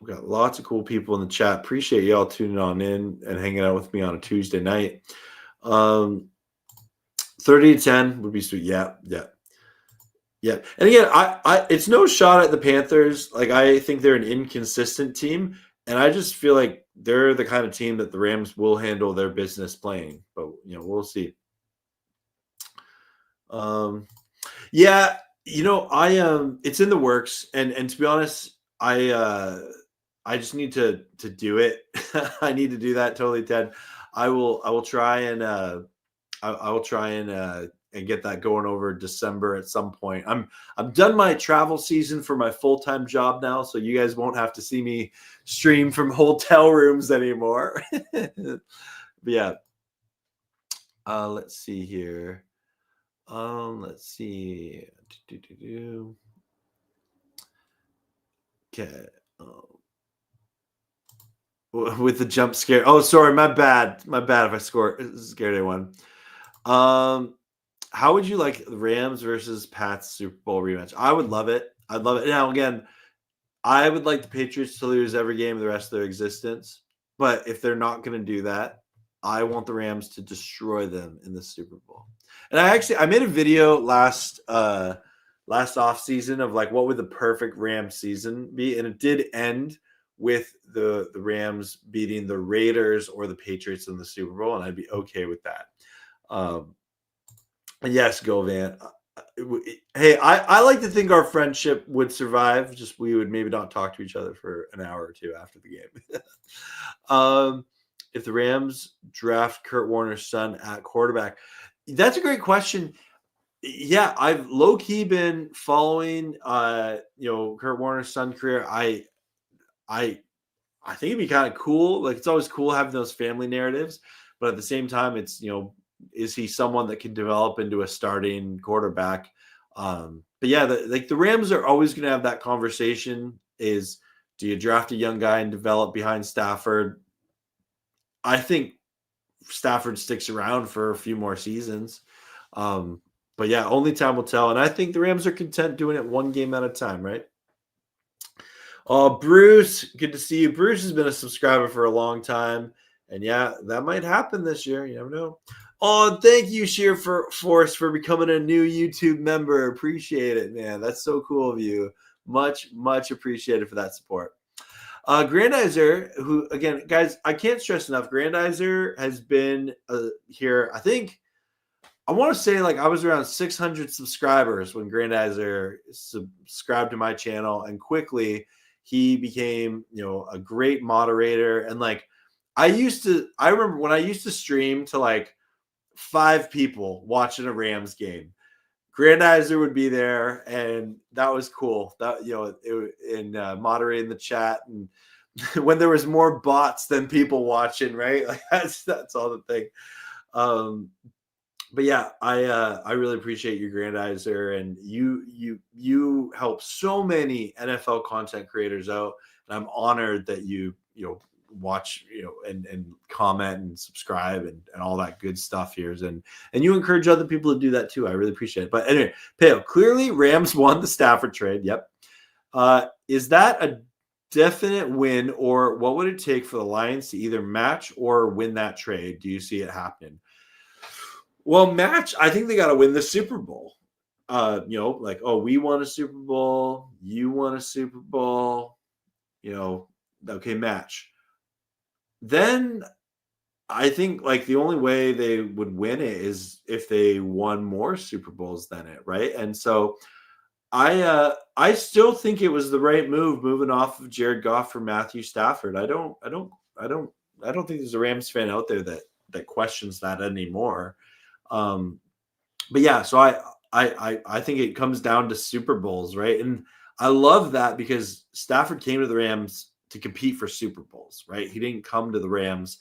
We've got lots of cool people in the chat. Appreciate y'all tuning on in and hanging out with me on a Tuesday night. 30-10 would be sweet. Yeah. And again, I it's no shot at the Panthers. Like, I think they're an inconsistent team, and I just feel like they're the kind of team that the Rams will handle their business playing. But we'll see. It's in the works, and to be honest, I just need to do it. I need to do that totally, Ted. I will try and I will try and get that going over December at some point. I'm done my travel season for my full-time job now, so you guys won't have to see me stream from hotel rooms anymore. But yeah. Let's see here. Let's see. Okay. With the jump scare. Oh, sorry, my bad. My bad if I scared anyone. How would you like the Rams versus Pats Super Bowl rematch? I would love it. I'd love it. Now, again, I would like the Patriots to lose every game of the rest of their existence. But if they're not going to do that, I want the Rams to destroy them in the Super Bowl. And I made a video last off season of like what would the perfect Rams season be, and it did end with the Rams beating the Raiders or the Patriots in the Super Bowl, and I'd be okay with that. And yes, go Van. Hey, I like to think our friendship would survive. Just we would maybe not talk to each other for an hour or two after the game. If the Rams draft Kurt Warner's son at quarterback, that's a great question. Yeah, I've low-key been following Kurt Warner's son career. I think it'd be kind of cool. Like, it's always cool having those family narratives, but at the same time, it's, is he someone that can develop into a starting quarterback? But yeah, the Rams are always going to have that conversation is, do you draft a young guy and develop behind Stafford? I think Stafford sticks around for a few more seasons. But yeah, only time will tell. And I think the Rams are content doing it one game at a time, right? Bruce, good to see you. Bruce has been a subscriber for a long time. And yeah, that might happen this year. You never know. Oh, thank you, Sheer Force, for becoming a new YouTube member. Appreciate it, man. That's so cool of you. Much, much appreciated for that support. Grandizer, who, again, guys, I can't stress enough, Grandizer has been here, I think, I want to say like I was around 600 subscribers when Grandizer subscribed to my channel, and quickly he became, a great moderator. And like, I remember when I used to stream to like 5 people watching a Rams game, Grandizer would be there, and that was cool. That moderating the chat, and when there was more bots than people watching, right? Like that's all the thing. But yeah, I really appreciate you, Grandizer, and you help so many NFL content creators out, and I'm honored that you watch and comment and subscribe and all that good stuff here, and you encourage other people to do that too. I really appreciate it. But anyway, Pale, clearly Rams won the Stafford trade. Yep. Is that a definite win, or what would it take for the Lions to either match or win that trade? Do you see it happening? Well, match, I think they got to win the Super Bowl. Like, oh, we won a Super Bowl, you won a Super Bowl, okay, match. Then I think like the only way they would win it is if they won more Super Bowls than it, right? And so I still think it was the right move moving off of Jared Goff for Matthew Stafford. I don't think there's a Rams fan out there that questions that anymore. But yeah, so I think it comes down to Super Bowls, right? And I love that because Stafford came to the Rams to compete for Super Bowls, right? He didn't come to the Rams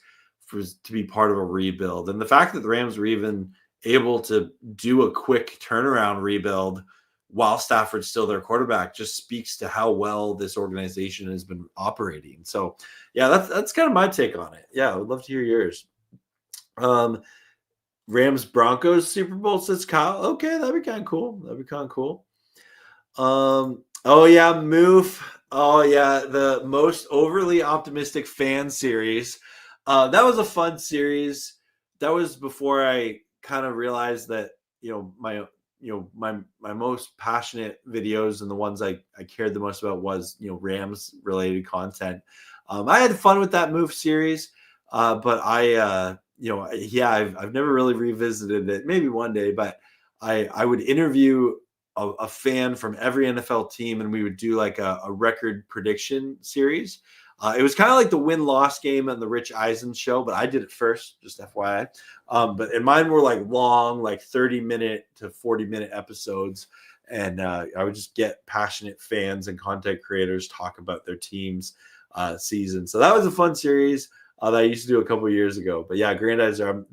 to be part of a rebuild. And the fact that the Rams were even able to do a quick turnaround rebuild while Stafford's still their quarterback just speaks to how well this organization has been operating. So yeah, that's kind of my take on it. Yeah, I would love to hear yours. Rams Broncos Super Bowl, says Kyle. Okay, that'd be kind of cool. Oh yeah, Moof. Oh yeah, the most overly optimistic fan series. That was a fun series. That was before I kind of realized that my most passionate videos and the ones I cared the most about was Rams related content. I had fun with that Moof series, but I've never really revisited it. Maybe one day, but I would interview a fan from every NFL team, and we would do like a record prediction series. It was kind of like the win-loss game on the Rich Eisen show, but I did it first, just FYI. And mine were like long, like 30-minute to 40-minute episodes. And I would just get passionate fans and content creators talk about their team's season. So that was a fun series that I used to do a couple of years ago. But yeah, Grandizer,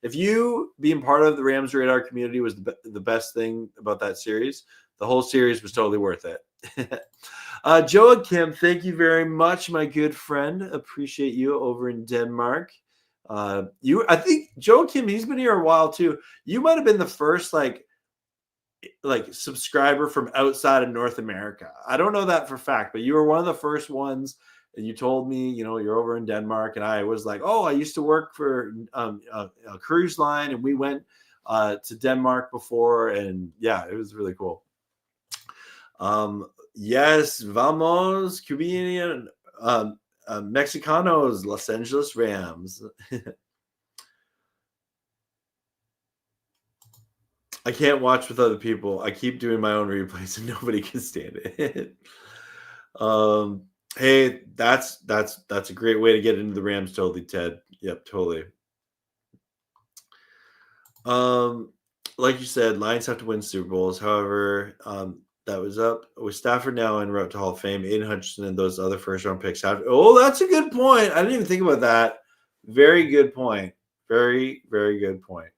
if you being part of the Rams Radar community was the best thing about that series, the whole series was totally worth it. Joachim, thank you very much, my good friend. Appreciate you over in Denmark. I think Joachim, he's been here a while too. You might have been the first like subscriber from outside of North America. I don't know that for fact, but you were one of the first ones. And you told me, you're over in Denmark, and I was like, oh, I used to work for a cruise line, and we went to Denmark before, and yeah, it was really cool. Yes, vamos, Cuban, Mexicanos, Los Angeles Rams. I can't watch with other people. I keep doing my own replays, and nobody can stand it. Hey, that's a great way to get into the Rams, totally, Ted. Yep, totally. Like you said, Lions have to win Super Bowls. However, that was up with Stafford now en route to Hall of Fame. Aiden Hutchinson and those other first-round picks have. Oh, that's a good point. I didn't even think about that. Very good point. Very, very good point.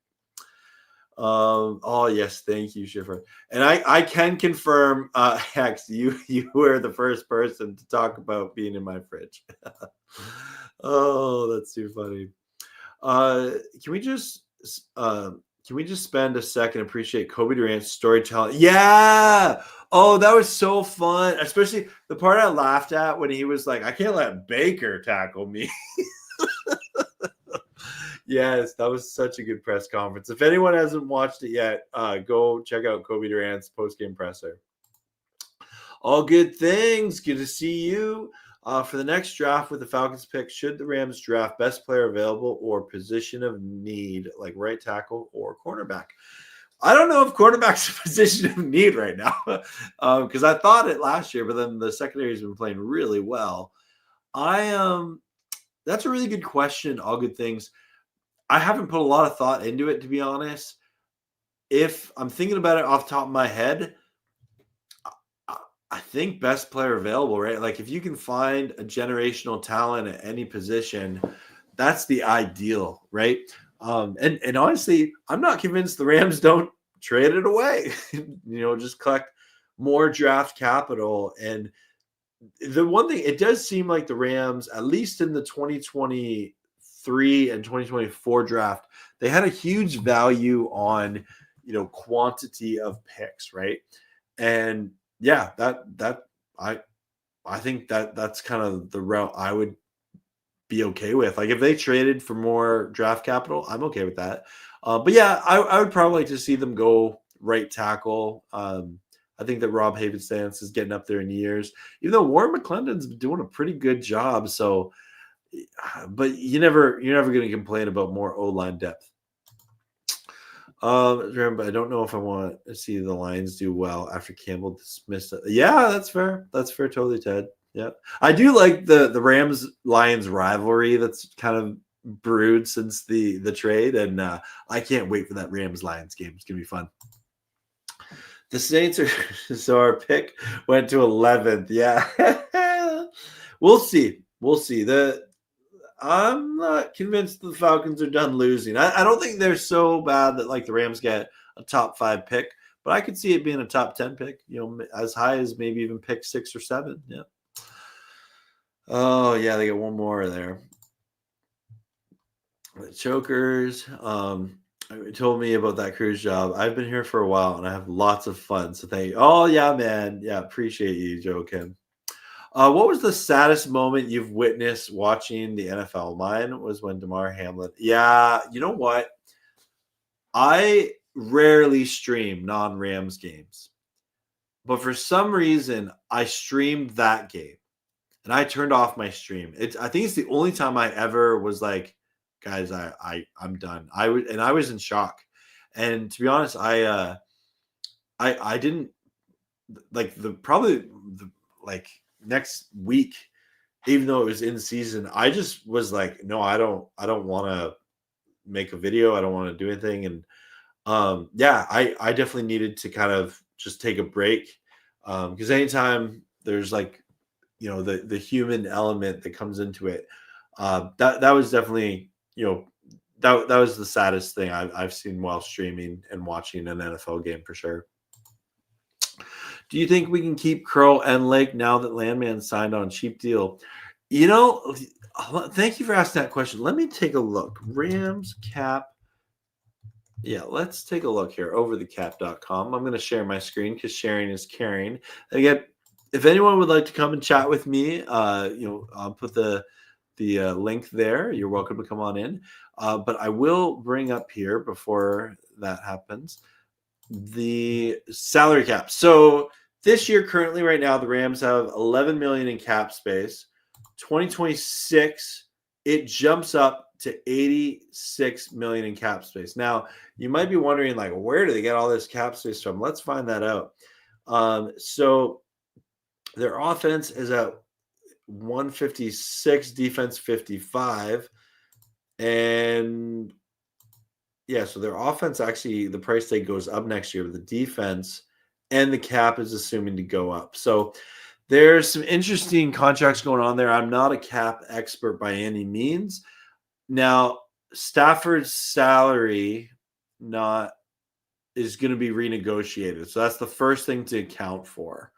Oh yes, thank you, Schiffer. And I can confirm, Hex, you were the first person to talk about being in my fridge. Oh, that's too funny. Can we just spend a second and appreciate Kobe Durant's storytelling? Yeah. Oh, that was so fun. Especially the part I laughed at when he was like, I can't let Baker tackle me. Yes, that was such a good press conference. If anyone hasn't watched it yet, go check out Kobe Durant's post-game presser. All good things. Good to see you. For the next draft with the Falcons pick, should the Rams draft best player available or position of need, like right tackle or cornerback? I don't know if cornerback's a position of need right now because I thought it last year, but then the secondary has been playing really well. That's a really good question. All good things. I haven't put a lot of thought into it, to be honest. If I'm thinking about it off the top of my head, I think best player available, right? Like if you can find a generational talent at any position, that's the ideal, right? And honestly, I'm not convinced the Rams don't trade it away. Just collect more draft capital. And the one thing, it does seem like the Rams, at least in the 2023 and 2024 draft, they had a huge value on, quantity of picks, right? And yeah, I think that's kind of the route I would be okay with. Like if they traded for more draft capital, I'm okay with that. But yeah, I would probably like to see them go right tackle. I think that Rob Havenstance is getting up there in years, even though Warren McClendon's doing a pretty good job. So, but you're never going to complain about more O-line depth. But I don't know if I want to see the Lions do well after Campbell dismissed it. Yeah, that's fair. That's fair. Totally, Ted. Yeah. I do like the Rams-Lions rivalry that's kind of brewed since the trade. And I can't wait for that Rams-Lions game. It's going to be fun. The Saints are – so our pick went to 11th. Yeah. We'll see. I'm not convinced the Falcons are done losing. I don't think they're so bad that like the Rams get a top 5 pick, but I could see it being a top 10 pick, as high as maybe even pick 6 or 7. Yeah. Oh yeah, they get one more there. The Chokers told me about that cruise job. I've been here for a while and I have lots of fun. So thank you. Oh yeah, man. Yeah, appreciate you, Joakim. What was the saddest moment you've witnessed watching the NFL? Mine was when Damar Hamlin. Yeah, you know what? I rarely stream non-Rams games. But for some reason, I streamed that game. And I turned off my stream. I think it's the only time I ever was like, guys, I'm done. I was in shock. And to be honest, I didn't like like next week, even though it was in season, I just was like, no, I don't want to make a video. I don't want to do anything. And I definitely needed to kind of just take a break. Because anytime there's like, the human element that comes into it, that was definitely, that was the saddest thing I've seen while streaming and watching an NFL game for sure. Do you think we can keep Curl and Lake now that Landman signed on cheap deal? Thank you for asking that question. Let me take a look. Rams cap. Yeah, let's take a look here. Overthecap.com. I'm going to share my screen because sharing is caring. Again, if anyone would like to come and chat with me, I'll put the link there. You're welcome to come on in. But I will bring up here before that happens the salary cap. So this year, currently, right now, the Rams have 11 million in cap space. 2026, it jumps up to 86 million in cap space. Now, you might be wondering, like, where do they get all this cap space from? Let's find that out. So their offense is at 156, defense 55, and yeah, so their offense actually, the price tag goes up next year, but the defense and the cap is assuming to go up. So there's some interesting contracts going on there. I'm not a cap expert by any means. Now, Stafford's salary is going to be renegotiated. So that's the first thing to account for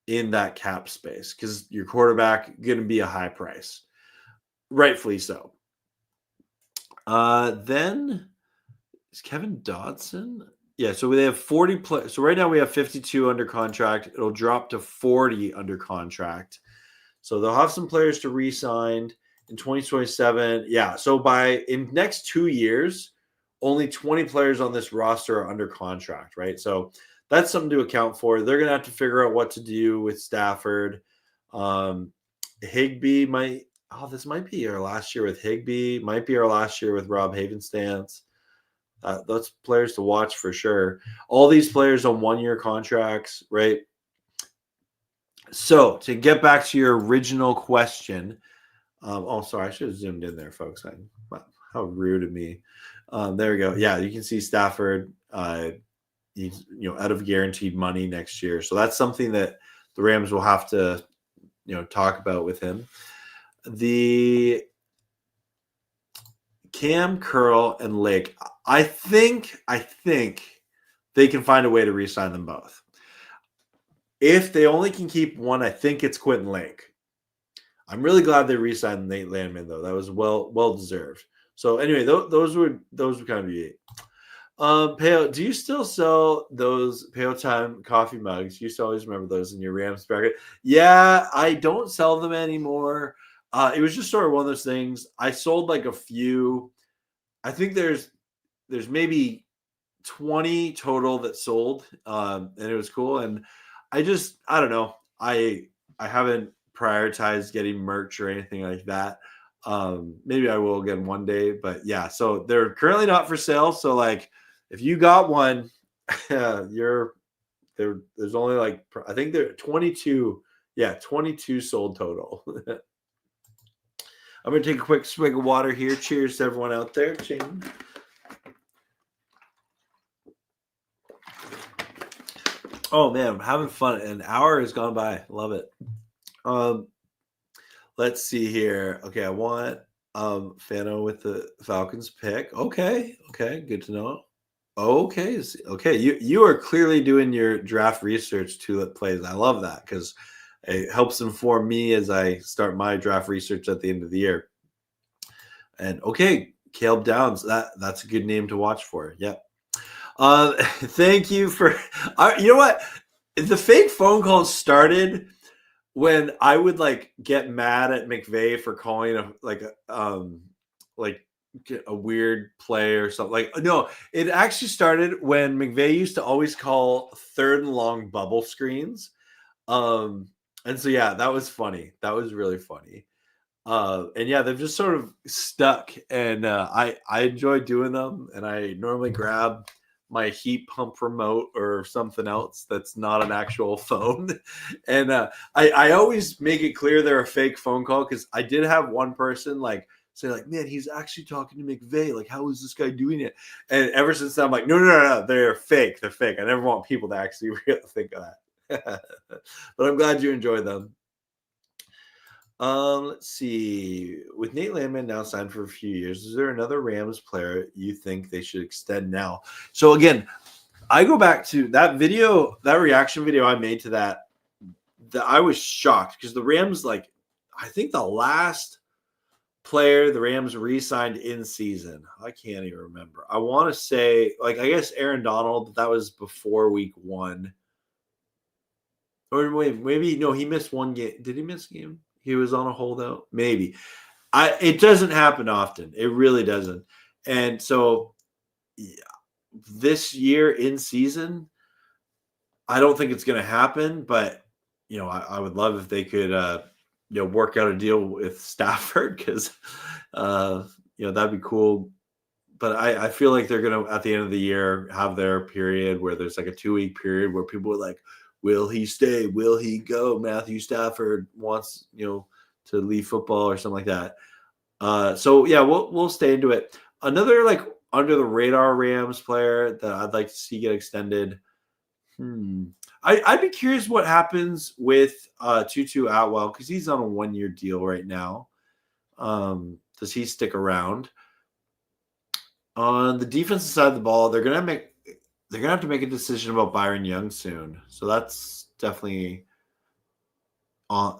in that cap space, because your quarterback going to be a high price, rightfully so. Then is Kevin Dodson? Yeah, so they have 40 players. So right now we have 52 under contract. It'll drop to 40 under contract. So they'll have some players to re-sign in 2027. Yeah, so in next 2 years, only 20 players on this roster are under contract, right? So that's something to account for. They're going to have to figure out what to do with Stafford. Higbee this might be our last year with Higbee. Might be our last year with Rob Havenstance. Those players to watch for sure. All these players on 1-year contracts, right? So to get back to your original question, sorry, I should have zoomed in there, folks. How rude of me. There we go. Yeah, you can see Stafford. He's out of guaranteed money next year, so that's something that the Rams will have to talk about with him. The Cam, Curl, and Lake. I think they can find a way to re-sign them both. If they only can keep one, I think it's Quentin Lake. I'm really glad they re-signed Nate Landman, though. That was well deserved. So anyway, those would kind of be it. Peo, do you still sell those Peo Time coffee mugs? You used to always remember those in your Rams bracket. Yeah, I don't sell them anymore. It was just sort of one of those things. I sold like a few. I think there's maybe 20 total that sold, and it was cool. And I don't know. I haven't prioritized getting merch or anything like that. Maybe I will again one day, but yeah. So they're currently not for sale. So like, if you got one, there's only like, I think there are 22. Yeah, 22 sold total. I'm going to take a quick swig of water here. Cheers to everyone out there. Ching. Oh, man, I'm having fun. An hour has gone by. Love it. Let's see here. Okay, I want Fano with the Falcons pick. Okay, good to know. Okay. You are clearly doing your draft research Tulip Plays. I love that because it helps inform me as I start my draft research at the end of the year. And okay, Caleb Downs, that's a good name to watch for. Yep. Thank you for you know what? The fake phone calls started when I would like get mad at McVay for calling a weird play or something. Like, no, it actually started when McVay used to always call 3rd and long bubble screens. And so, yeah, that was funny. That was really funny. And yeah, they've just sort of stuck, and I enjoy doing them. And I normally grab my heat pump remote or something else that's not an actual phone. And I always make it clear they're a fake phone call, because I did have one person like say like, man, he's actually talking to McVay. Like, how is this guy doing it? And ever since then, I'm like, no, they're fake. They're fake. I never want people to actually think of that. But I'm glad you enjoyed them. Let's see. With Nate Landman now signed for a few years, is there another Rams player you think they should extend now? So again, I go back to that video, that reaction video I made to that I was shocked, because the Rams, like, I think the last player the Rams re-signed in season, I can't even remember. I want to say, like, I guess Aaron Donald, but that was before week 1. Or maybe no, he missed one game. Did he miss a game? He was on a holdout? Maybe. It doesn't happen often. It really doesn't. And so this year in season, I don't think it's going to happen, but I would love if they could work out a deal with Stafford, because that'd be cool. But I feel like they're going to, at the end of the year, have their period where there's like a 2-week period where people are like, will he stay? Will he go? Matthew Stafford wants, to leave football or something like that. So yeah, we'll stay into it. Another like under the radar Rams player that I'd like to see get extended. I'd be curious what happens with Tutu Atwell, because he's on a 1-year deal right now. Does he stick around? On the defensive side of the ball, they're gonna have to make a decision about Byron Young soon. So that's definitely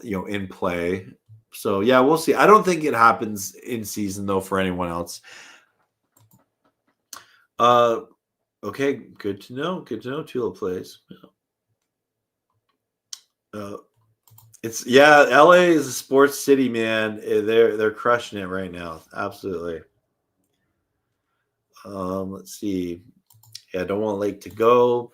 in play. So yeah, we'll see. I don't think it happens in season though for anyone else. Okay, good to know. Tula plays. LA is a sports city, man. They're crushing it right now. Absolutely. Let's see. Yeah, don't want Lake to go.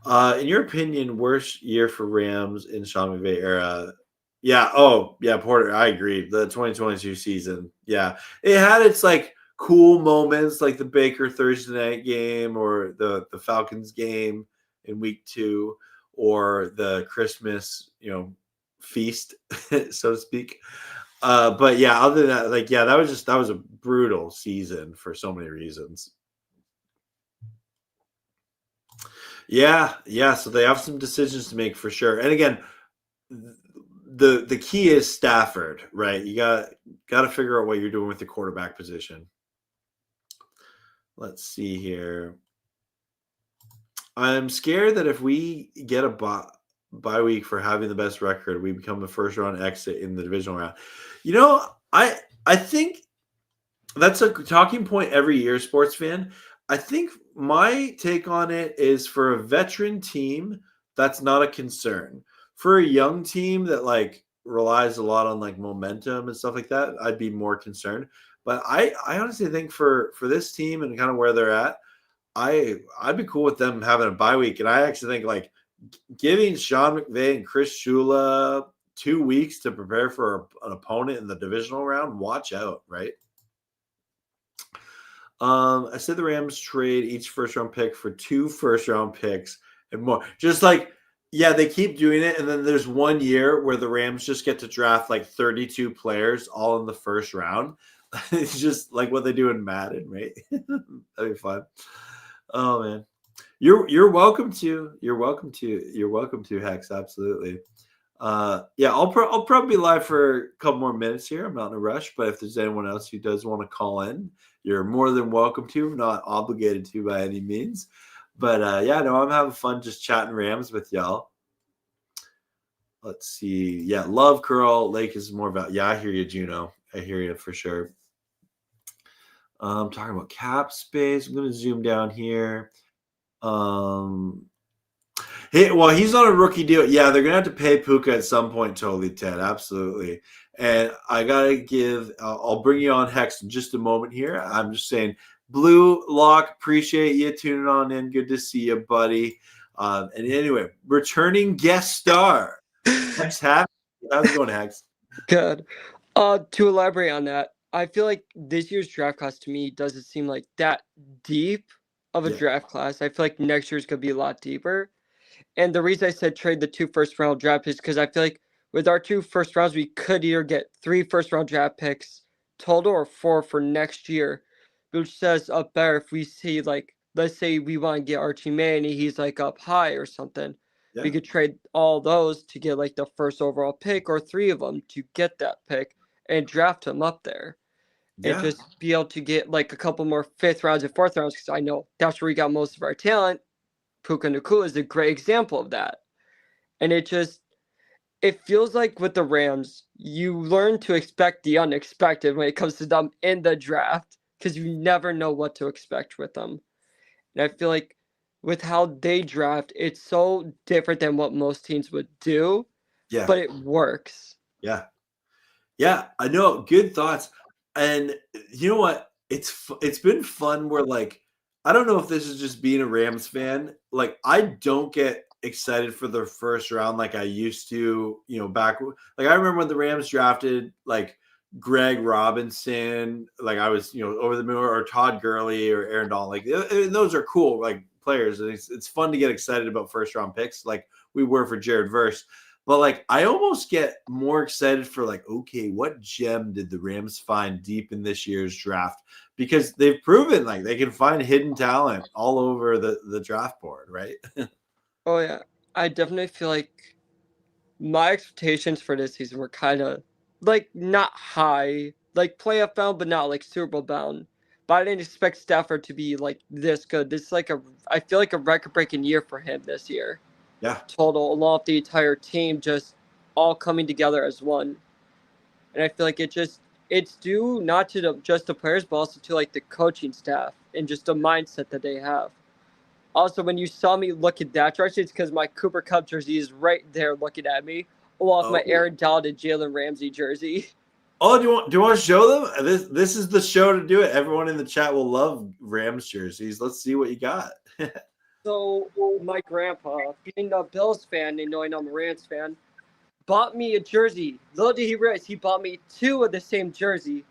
In your opinion, worst year for Rams in Sean McVay era? Yeah. Oh, yeah, Porter. I agree. The 2022 season. Yeah, it had its like cool moments, like the Baker Thursday night game, or the Falcons game in week 2, or the Christmas, feast, so to speak. But yeah, other than that, like, yeah, that was a brutal season for so many reasons. Yeah. So they have some decisions to make for sure. And again, the key is Stafford, right? You got to figure out what you're doing with the quarterback position. Let's see here. I'm scared that if we get a bye week for having the best record, we become the first round exit in the divisional round. I think that's a talking point every year, sports fan. I think my take on it is, for a veteran team, that's not a concern. For a young team that like relies a lot on like momentum and stuff like that, I'd be more concerned. But I honestly think for this team and kind of where they're at, I'd be cool with them having a bye week. And I actually think like giving Sean McVay and Chris Shula 2 weeks to prepare for an opponent in the divisional round, watch out, right? I said the Rams trade each first-round pick for 2 first-round picks and more. Just like, yeah, they keep doing it, and then there's 1 year where the Rams just get to draft like 32 players all in the first round. It's just like what they do in Madden, right? That'd be fun. Oh man, you're welcome to. You're welcome to Hex. Absolutely. Yeah, I'll probably be live for a couple more minutes here. I'm not in a rush, but if there's anyone else who does want to call in, you're more than welcome to. I'm not obligated to by any means. But yeah, no, I'm having fun just chatting Rams with y'all. Let's see. Yeah, love Curl. Lake is more about. Yeah, I hear you, Juno. I hear you for sure. I'm talking about cap space. I'm going to zoom down here. He's on a rookie deal. Yeah, they're gonna have to pay Puka at some point. Totally, Ted. Absolutely. And I gotta give. I'll bring you on Hex in just a moment here. I'm just saying, Blue Lock, appreciate you tuning on in. Good to see you, buddy. And anyway, returning guest star, Hex. How's it going, Hex? Good. To elaborate on that, I feel like this year's draft class to me doesn't seem like that deep of a draft class. I feel like next year's going to be a lot deeper. And the reason I said trade the 2 first-round draft picks because I feel like with our 2 first rounds, we could either get 3 first-round draft picks total or 4 for next year, which says up better if we see, like, let's say we want to get Archie Manning, he's, like, up high or something. Yeah. We could trade all those to get, like, the first overall pick or 3 of them to get that pick and draft him up there. And just be able to get, like, a couple more 5th rounds and 4th rounds because I know that's where we got most of our talent. Puka Nacua is a great example of that. And it feels like with the Rams, you learn to expect the unexpected when it comes to them in the draft because you never know what to expect with them. And I feel like with how they draft, it's so different than what most teams would do, but it works. Yeah. Yeah, I know. Good thoughts. And you know what? It's been fun where, like, I don't know if this is just being a Rams fan. Like, I don't get excited for the first round like I used to, back. Like, I remember when the Rams drafted, like, Greg Robinson, like, I was, over the moon, or Todd Gurley or Aaron Donald. Like, and those are cool, like, players. And it's fun to get excited about first round picks like we were for Jared Verse. But, like, I almost get more excited for, like, okay, what gem did the Rams find deep in this year's draft? Because they've proven, like, they can find hidden talent all over the draft board, right? Oh, yeah. I definitely feel like my expectations for this season were kind of, like, not high. Like, playoff bound, but not, like, Super Bowl bound. But I didn't expect Stafford to be, like, this good. This is, like, I feel like a record-breaking year for him this year. Yeah. Total, along with the entire team, just all coming together as one. And I feel like it's due not to just the players, but also to, like, the coaching staff and just the mindset that they have. Also, when you saw me look at that direction, it's because my Cooper Kupp jersey is right there looking at me, along with my Aaron Donald and Jalen Ramsey jersey. Oh, do you want to show them? This is the show to do it. Everyone in the chat will love Rams jerseys. Let's see what you got. So my grandpa, being a Bills fan and knowing I'm a Rams fan, bought me a jersey. Little did he realize he bought me 2 of the same jersey,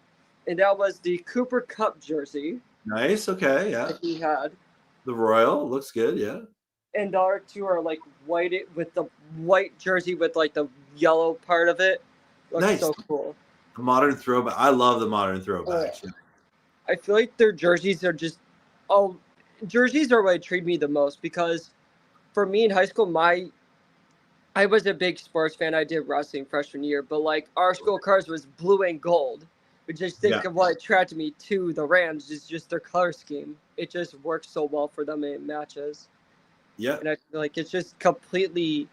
and that was the Cooper Kupp jersey. Nice. Okay. Yeah. That he had. The Royal looks good. Yeah. And our 2 are like white with the white jersey with like the yellow part of it. Looks nice. So cool. The modern throwback. I love the modern throwbacks. Yeah. I feel like their jerseys are just jerseys are what intrigued me the most because for me in high school, I was a big sports fan. I did wrestling freshman year, but like our school colors was blue and gold. But just think of what attracted me to the Rams is just their color scheme. It just works so well for them and it matches. Yeah. And I feel like it's just completely,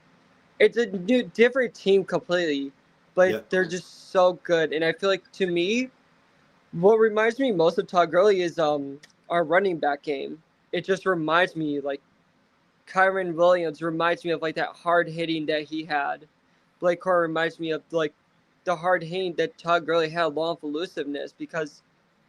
it's a new, different team completely, but they're just so good. And I feel like to me, what reminds me most of Todd Gurley is our running back game. It just reminds me, like, Kyron Williams reminds me of, like, that hard hitting that he had. Blake Corum reminds me of, like, the hard hitting that Todd Gurley had along with elusiveness because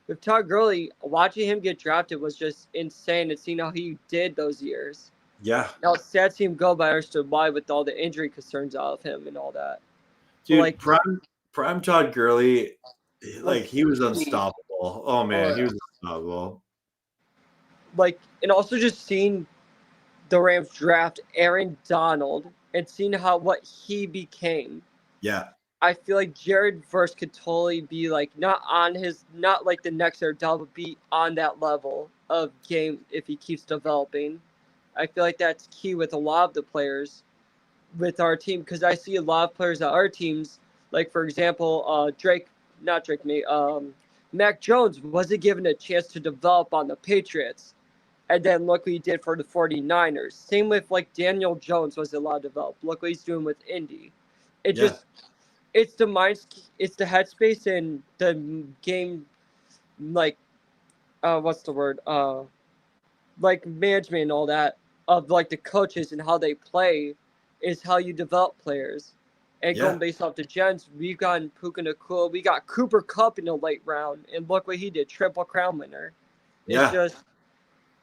with Todd Gurley, watching him get drafted was just insane and seeing how he did those years. Yeah. Now, it's sad to see him go, but I understood why with all the injury concerns out of him and all that. Dude, but, like, prime Todd Gurley, like, he was unstoppable. Oh, man, he was unstoppable. Like, and also just seeing the Rams draft Aaron Donald and seeing what he became. Yeah. I feel like Jared Verse could totally be like not like the next Aaron Donald, but be on that level of game if he keeps developing. I feel like that's key with a lot of the players with our team because I see a lot of players at our teams, like for example, Mac Jones wasn't given a chance to develop on the Patriots. And then look what he did for the 49ers. Same with, like, Daniel Jones was allowed to develop. Look what he's doing with Indy. It's the it's the headspace and the game, like, what's the word? Like, management and all that of, like, the coaches and how they play is how you develop players. And going based off the gens, we've gotten Puka Nacua. We got Cooper Kupp in the late round. And look what he did. Triple Crown winner.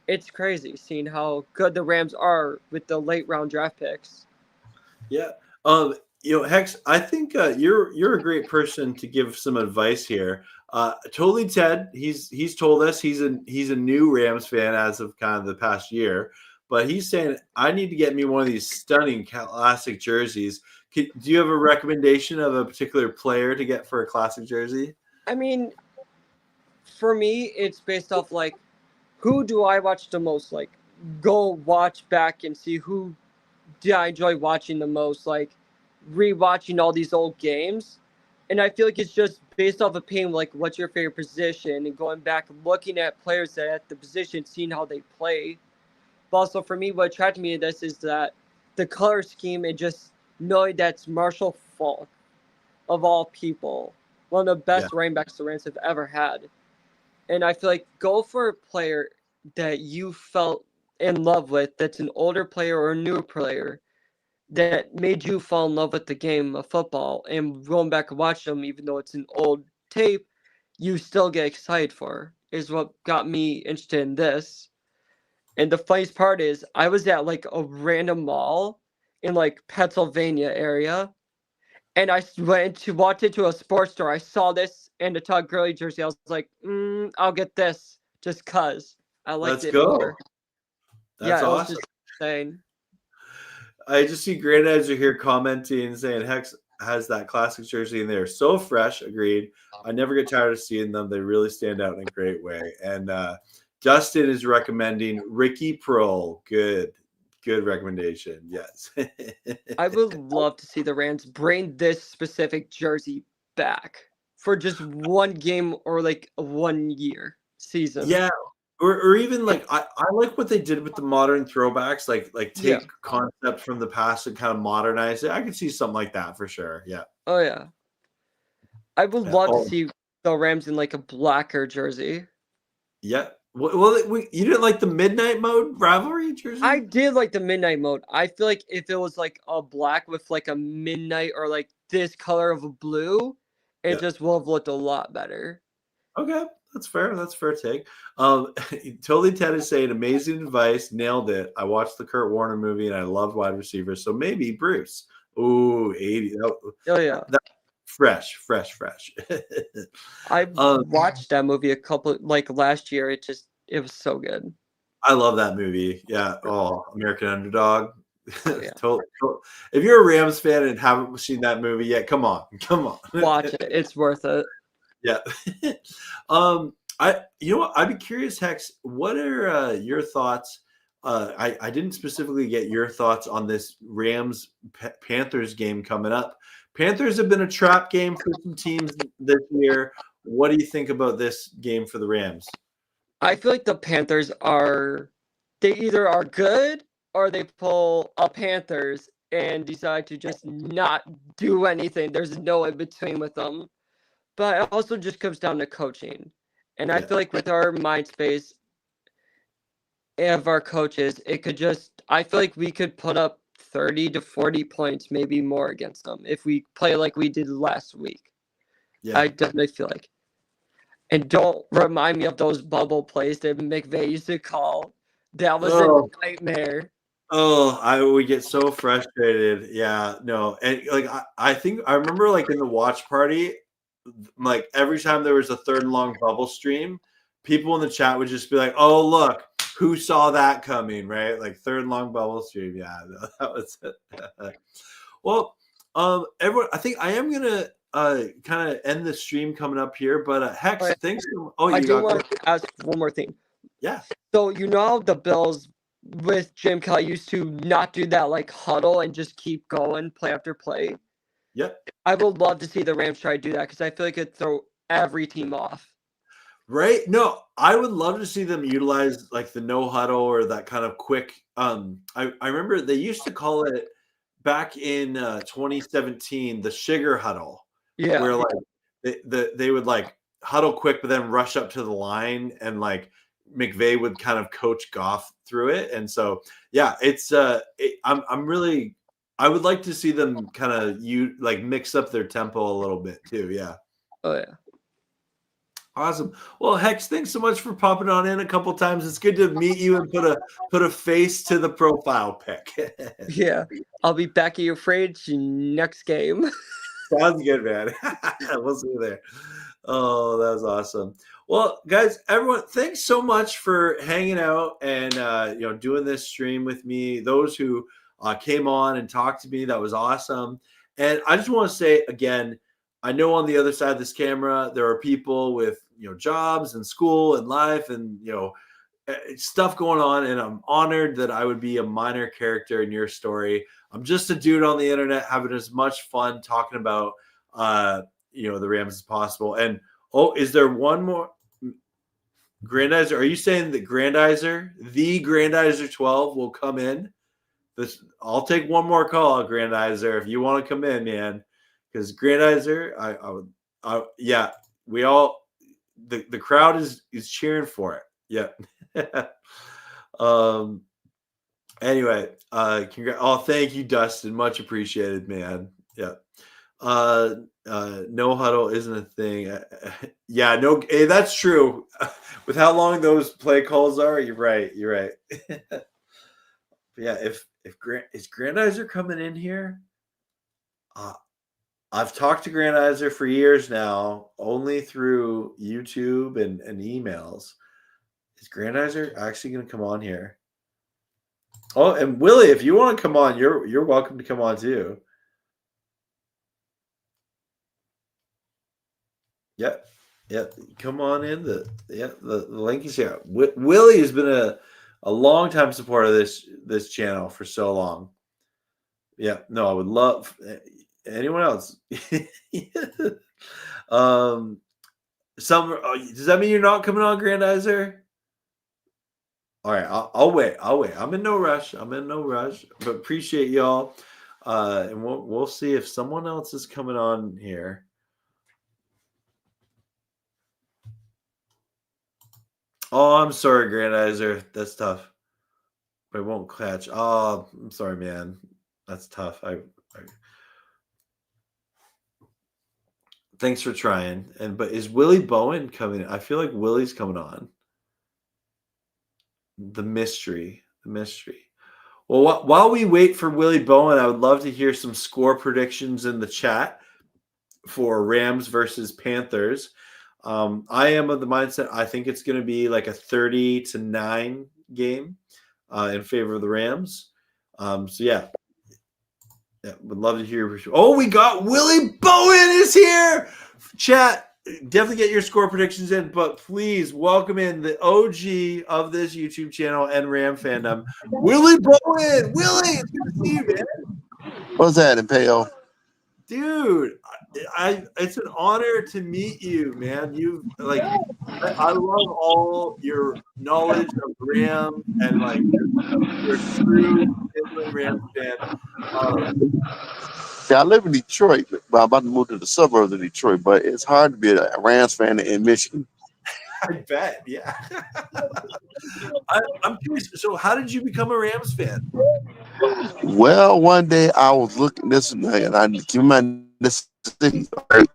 It's crazy seeing how good the Rams are with the late round draft picks. Yeah. Hex, I think you're a great person to give some advice here. Totally Ted. He's told us he's a new Rams fan as of kind of the past year, but he's saying I need to get me one of these stunning classic jerseys. Do you have a recommendation of a particular player to get for a classic jersey? I mean, for me, it's based off like who do I watch the most? Like, go watch back and see who do I enjoy watching the most. Like, rewatching all these old games. And I feel like it's just based off opinion, like what's your favorite position, and going back and looking at players that at the position, seeing how they play. But also for me, what attracted me to this is that the color scheme and just knowing that's Marshall Faulk, of all people, one of the best running backs the Rams have ever had. And I feel like go for a player that you felt in love with, that's an older player or a newer player, that made you fall in love with the game of football, and going back and watch them, even though it's an old tape, you still get excited for, is what got me interested in this. And the funniest part is I was at like a random mall in like Pennsylvania area, and I walked into a sports store. I saw this and the Todd Gurley jersey. I was like, I'll get this just cause I liked it more. That's awesome. It was just insane. I just see Grant Edger here commenting saying Hex has that classic jersey and they're so fresh. Agreed. I never get tired of seeing them. They really stand out in a great way. And Dustin is recommending Ricky Prohl. Good recommendation. Yes. I would love to see the Rams bring this specific jersey back for just one game or like a 1 year season. Yeah. Or even like I like what they did with the modern throwbacks, like take concept from the past and kind of modernize it. I could see something like that for sure. Yeah. Oh yeah. I would love to see the Rams in like a blacker jersey. Yeah. Well, you didn't like the midnight mode rivalry jersey? I did like the midnight mode. I feel like if it was like a black with like a midnight or like this color of a blue, it just would have looked a lot better. Okay. That's fair. That's fair take. Totally Ted is saying amazing advice. Nailed it. I watched the Kurt Warner movie and I loved wide receivers. So maybe Bruce. Ooh, 80. Oh yeah. Fresh. I watched that movie a couple like last year. It was so good. I love that movie. Yeah. Oh, American Underdog. Yeah. Totally. If you're a Rams fan and haven't seen that movie yet, come on. Watch it. It's worth it. Yeah. I'd be curious, Hex, what are your thoughts? I didn't specifically get your thoughts on this Rams Panthers game coming up. Panthers have been a trap game for some teams this year. What do you think about this game for the Rams? I feel like the Panthers they either are good or they pull a Panthers and decide to just not do anything. There's no in between with them. But it also just comes down to coaching. And I feel like with our mind space of our coaches, I feel like we could put up 30 to 40 points, maybe more against them if we play like we did last week. Yeah. I definitely feel like. And don't remind me of those bubble plays that McVay used to call. That was a nightmare. Oh, I would get so frustrated. Yeah, no. And like I think I remember like in the watch party, like every time there was a third and long bubble stream, people in the chat would just be like, "Oh, look, who saw that coming?" Right? Like third and long bubble stream. Yeah, that was it. Well, everyone, I think I am gonna kind of end the stream coming up here, but Hex, thanks. I do want to ask one more thing. Yeah. So the Bills with Jim Kelly used to not do that like huddle and just keep going play after play. Yep. I would love to see the Rams try to do that because I feel like it'd throw every team off. Right? No, I would love to see them utilize like the no huddle or that kind of quick. I remember they used to call it back in 2017 the sugar huddle. Yeah. Where like they would like huddle quick, but then rush up to the line and like McVay would kind of coach Goff through it. And so, yeah, it's I would like to see them kind of mix up their tempo a little bit too. Yeah. Oh yeah. Awesome. Well, Hex, thanks so much for popping on in a couple times. It's good to meet you and put a face to the profile pic. Yeah. I'll be back at your fridge next game. Sounds good, man. We'll see you there. Oh, that was awesome. Well, guys, everyone, thanks so much for hanging out and doing this stream with me. Those who came on and talked to me, that was awesome. And I just want to say again, I know on the other side of this camera there are people with jobs and school and life and stuff going on, and I'm honored that I would be a minor character in your story. I'm just a dude on the internet having as much fun talking about the Rams as possible. And is there one more? Grandizer, are you saying that the Grandizer 12 will come in? I'll take one more call, Grandizer, if you want to come in, man. Because Grandizer, yeah, we all the crowd is cheering for it. Yeah. Anyway, thank you, Dustin. Much appreciated, man. Yeah. No huddle isn't a thing. Yeah, no, hey, that's true. With how long those play calls are, you're right. Yeah, if is Grandizer coming in here? I've talked to Grandizer for years now, only through YouTube and emails. Is Grandizer actually going to come on here? Oh, and Willie, if you want to come on, you're welcome to come on too. Yep. Come on in. The link is here. Willie has been a long time supporter of this channel for so long. Yeah. No, I would love anyone else. Does that mean you're not coming on, Grandizer? All right, I'll wait. I'm in no rush. But appreciate y'all. And we'll see if someone else is coming on here. Oh, I'm sorry, Grandizer. That's tough. But it won't catch. Oh, I'm sorry, man. That's tough. Thanks for trying. But is Willie Bowen coming? I feel like Willie's coming on. The mystery. Well, while we wait for Willie Bowen, I would love to hear some score predictions in the chat for Rams versus Panthers. I am of the mindset I think it's going to be like a 30-9 game in favor of the Rams. So yeah, would love to hear. Oh, we got Willie Bowen is here. Chat. Definitely get your score predictions in, but please welcome in the OG of this YouTube channel and Ram fandom, Willie Bowen. Willie, it's good to see you, man. What's that, Impeo? Dude, it's an honor to meet you, man. I love all your knowledge of Ram and like you're a true Ram fan. Yeah, I live in Detroit, but I'm about to move to the suburbs of Detroit. But it's hard to be a Rams fan in Michigan. I bet, yeah. I'm curious. So, how did you become a Rams fan? Well, one day I was looking this, and I keep in mind this thing, right?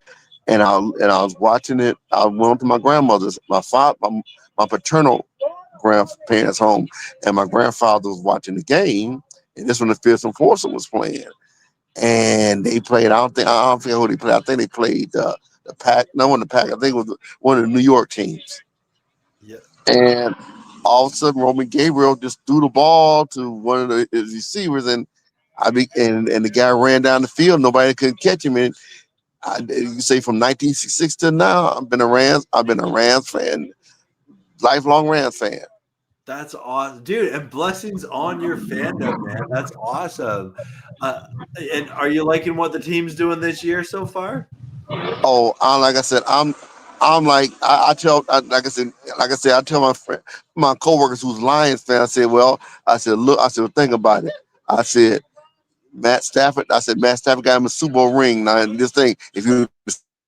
And I was watching it. I went to my grandmother's, my paternal grandparents' home, and my grandfather was watching the game, and this when the Fearsome Foursome was playing. And they played. I don't forget who they played. I think they played the Pack. No, one the Pack. I think it was one of the New York teams. Yeah. And all of a sudden, Roman Gabriel just threw the ball to one of the receivers, and the guy ran down the field. Nobody could catch him. And you say from 1966 to now, I've been a Rams fan, lifelong Rams fan. That's awesome, dude. And blessings on your fandom, man. That's awesome. And are you liking what the team's doing this year so far? Oh, like I said, I tell my friend, my coworkers who's Lions fan. I said, well, think about it. I said, Matt Stafford got him a Super Bowl ring. Now this thing, if you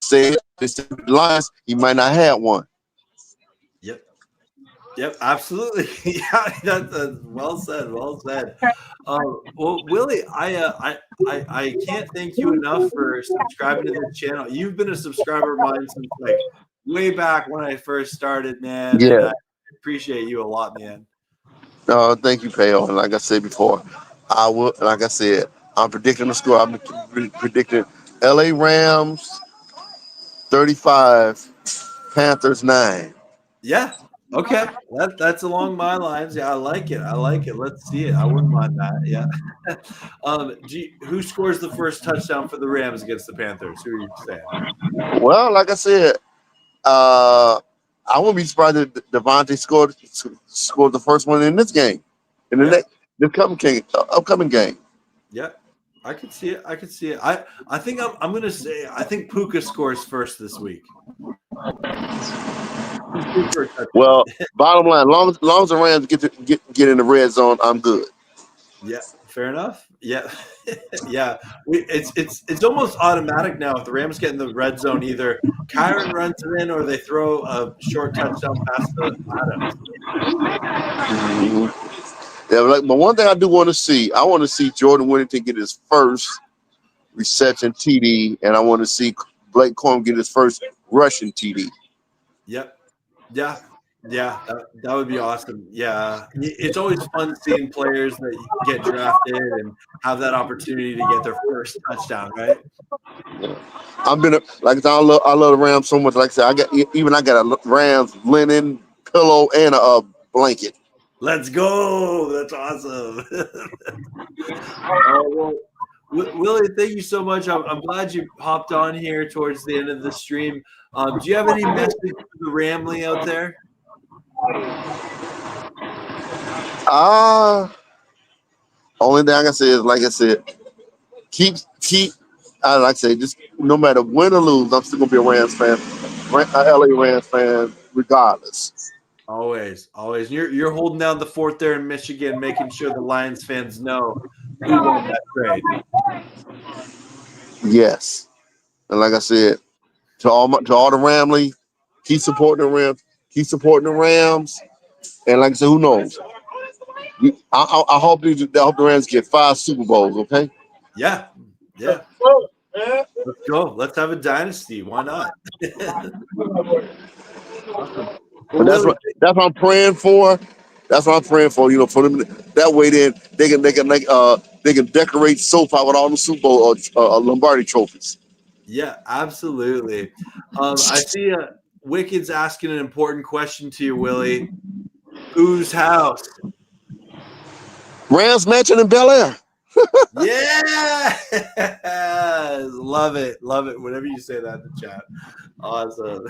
say the Lions, he might not have one. Yep, absolutely. Yeah, that's well said. Well, Willie, I can't thank you enough for subscribing to this channel. You've been a subscriber of mine since like way back when I first started, man. Yeah, and I appreciate you a lot, man. Thank you, Pale. And like I said before, I'm predicting the score. I'm predicting LA Rams 35, Panthers 9. Yeah. Okay. That's along my lines. Yeah, I like it. Let's see it. I wouldn't mind that. Yeah. Who scores the first touchdown for the Rams against the Panthers? Who are you saying? Well, like I said, I wouldn't be surprised if Devontae scored the first one in this game, in the upcoming game. Yeah, I could see it. I think I'm going to say I think Puka scores first this week. Well, bottom line, long as the Rams get in the red zone, I'm good. Yeah, fair enough. Yeah, yeah. It's almost automatic now. If the Rams get in the red zone, either Kyron runs it in or they throw a short touchdown pass to Adams. Mm-hmm. Yeah, but one thing I do want to see, I want to see Jordan Whittington get his first reception TD, and I want to see Blake Corum get his first rushing TD. Yep. Yeah. Yeah, that would be awesome. Yeah, it's always fun seeing players that get drafted and have that opportunity to get their first touchdown, right? I love the Rams so much. Like I said, I got a Rams linen pillow and a blanket. Let's go! That's awesome. Well, Willie, thank you so much. I'm glad you hopped on here towards the end of the stream. Do you have any message for the Ramley out there? Only thing I can say is, like I said, keep. I like to say, just no matter win or lose, I'm still gonna be a Rams fan, LA Rams fan, regardless. Always. You're holding down the fort there in Michigan, making sure the Lions fans know who won that trade. Yes, and like I said, to all the Ramley, keep supporting the Rams. Keep supporting the Rams. And like I said, who knows? I hope the Rams get 5 Super Bowls, okay? Yeah. Let's go. Let's have a dynasty. Why not? Awesome. But that's what I'm praying for. That's what I'm praying for. For them. That way, then they can decorate SoFi with all the Super Bowl Lombardi trophies. Yeah, absolutely. I see Wicked's asking an important question to you, Willie. Whose house? Rams Mansion in Bel Air. Yeah, love it. Whenever you say that in the chat, awesome.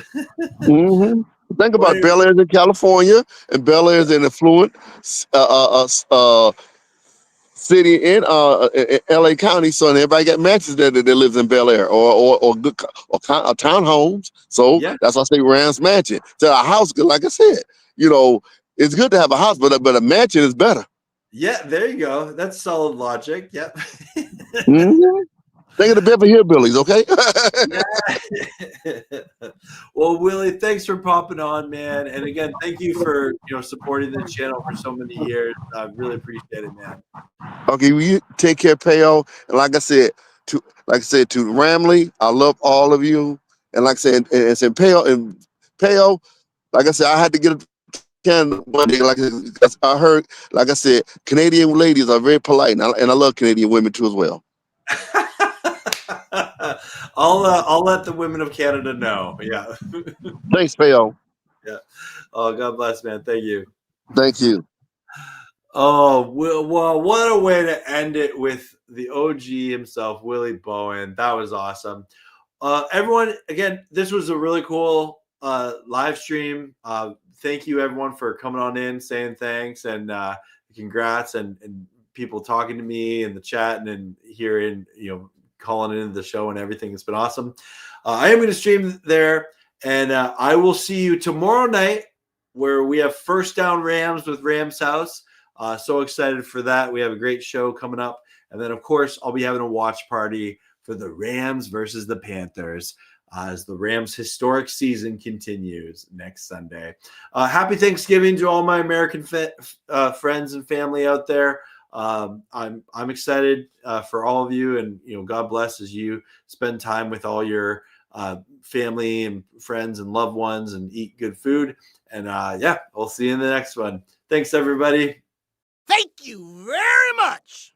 Mm-hmm. Think about Bel Air's in California, and Bel Air's an affluent city in LA County. So everybody got mansions there that lives in Bel Air or good or townhomes. So that's why I say Rams Mansion. So a house, like I said, it's good to have a house, but a mansion is better. Yeah, there you go. That's solid logic. Yep. Mm-hmm. Think of the Beverly Hillbillies, okay? Well, Willie, thanks for popping on, man. And again, thank you for supporting the channel for so many years. I really appreciate it, man. Okay, well, you take care, Peo. And like I said to Ramley, I love all of you. And like I said, and Peo, like I said, I had to get a Canada one day. Like I heard, like I said, Canadian ladies are very polite, and I love Canadian women too as well. I'll let the women of Canada know. Yeah. Thanks, Peo. Yeah. Oh, God bless, man. Thank you. Thank you. Oh, well, what a way to end it with the OG himself, Willie Bowen. That was awesome. Everyone, again, this was a really cool live stream. Thank you, everyone, for coming on in, saying thanks, and congrats, and people talking to me in the chat and then hearing, calling into the show and everything. It's been awesome. I am going to stream there, and I will see you tomorrow night where we have First Down Rams with Rams House. So excited for that. We have a great show coming up. And then, of course, I'll be having a watch party for the Rams versus the Panthers as the Rams' historic season continues next Sunday. Happy Thanksgiving to all my American friends and family out there. I'm excited for all of you, and God bless as you spend time with all your family and friends and loved ones and eat good food. And we'll see you in the next one. Thanks, everybody. Thank you very much.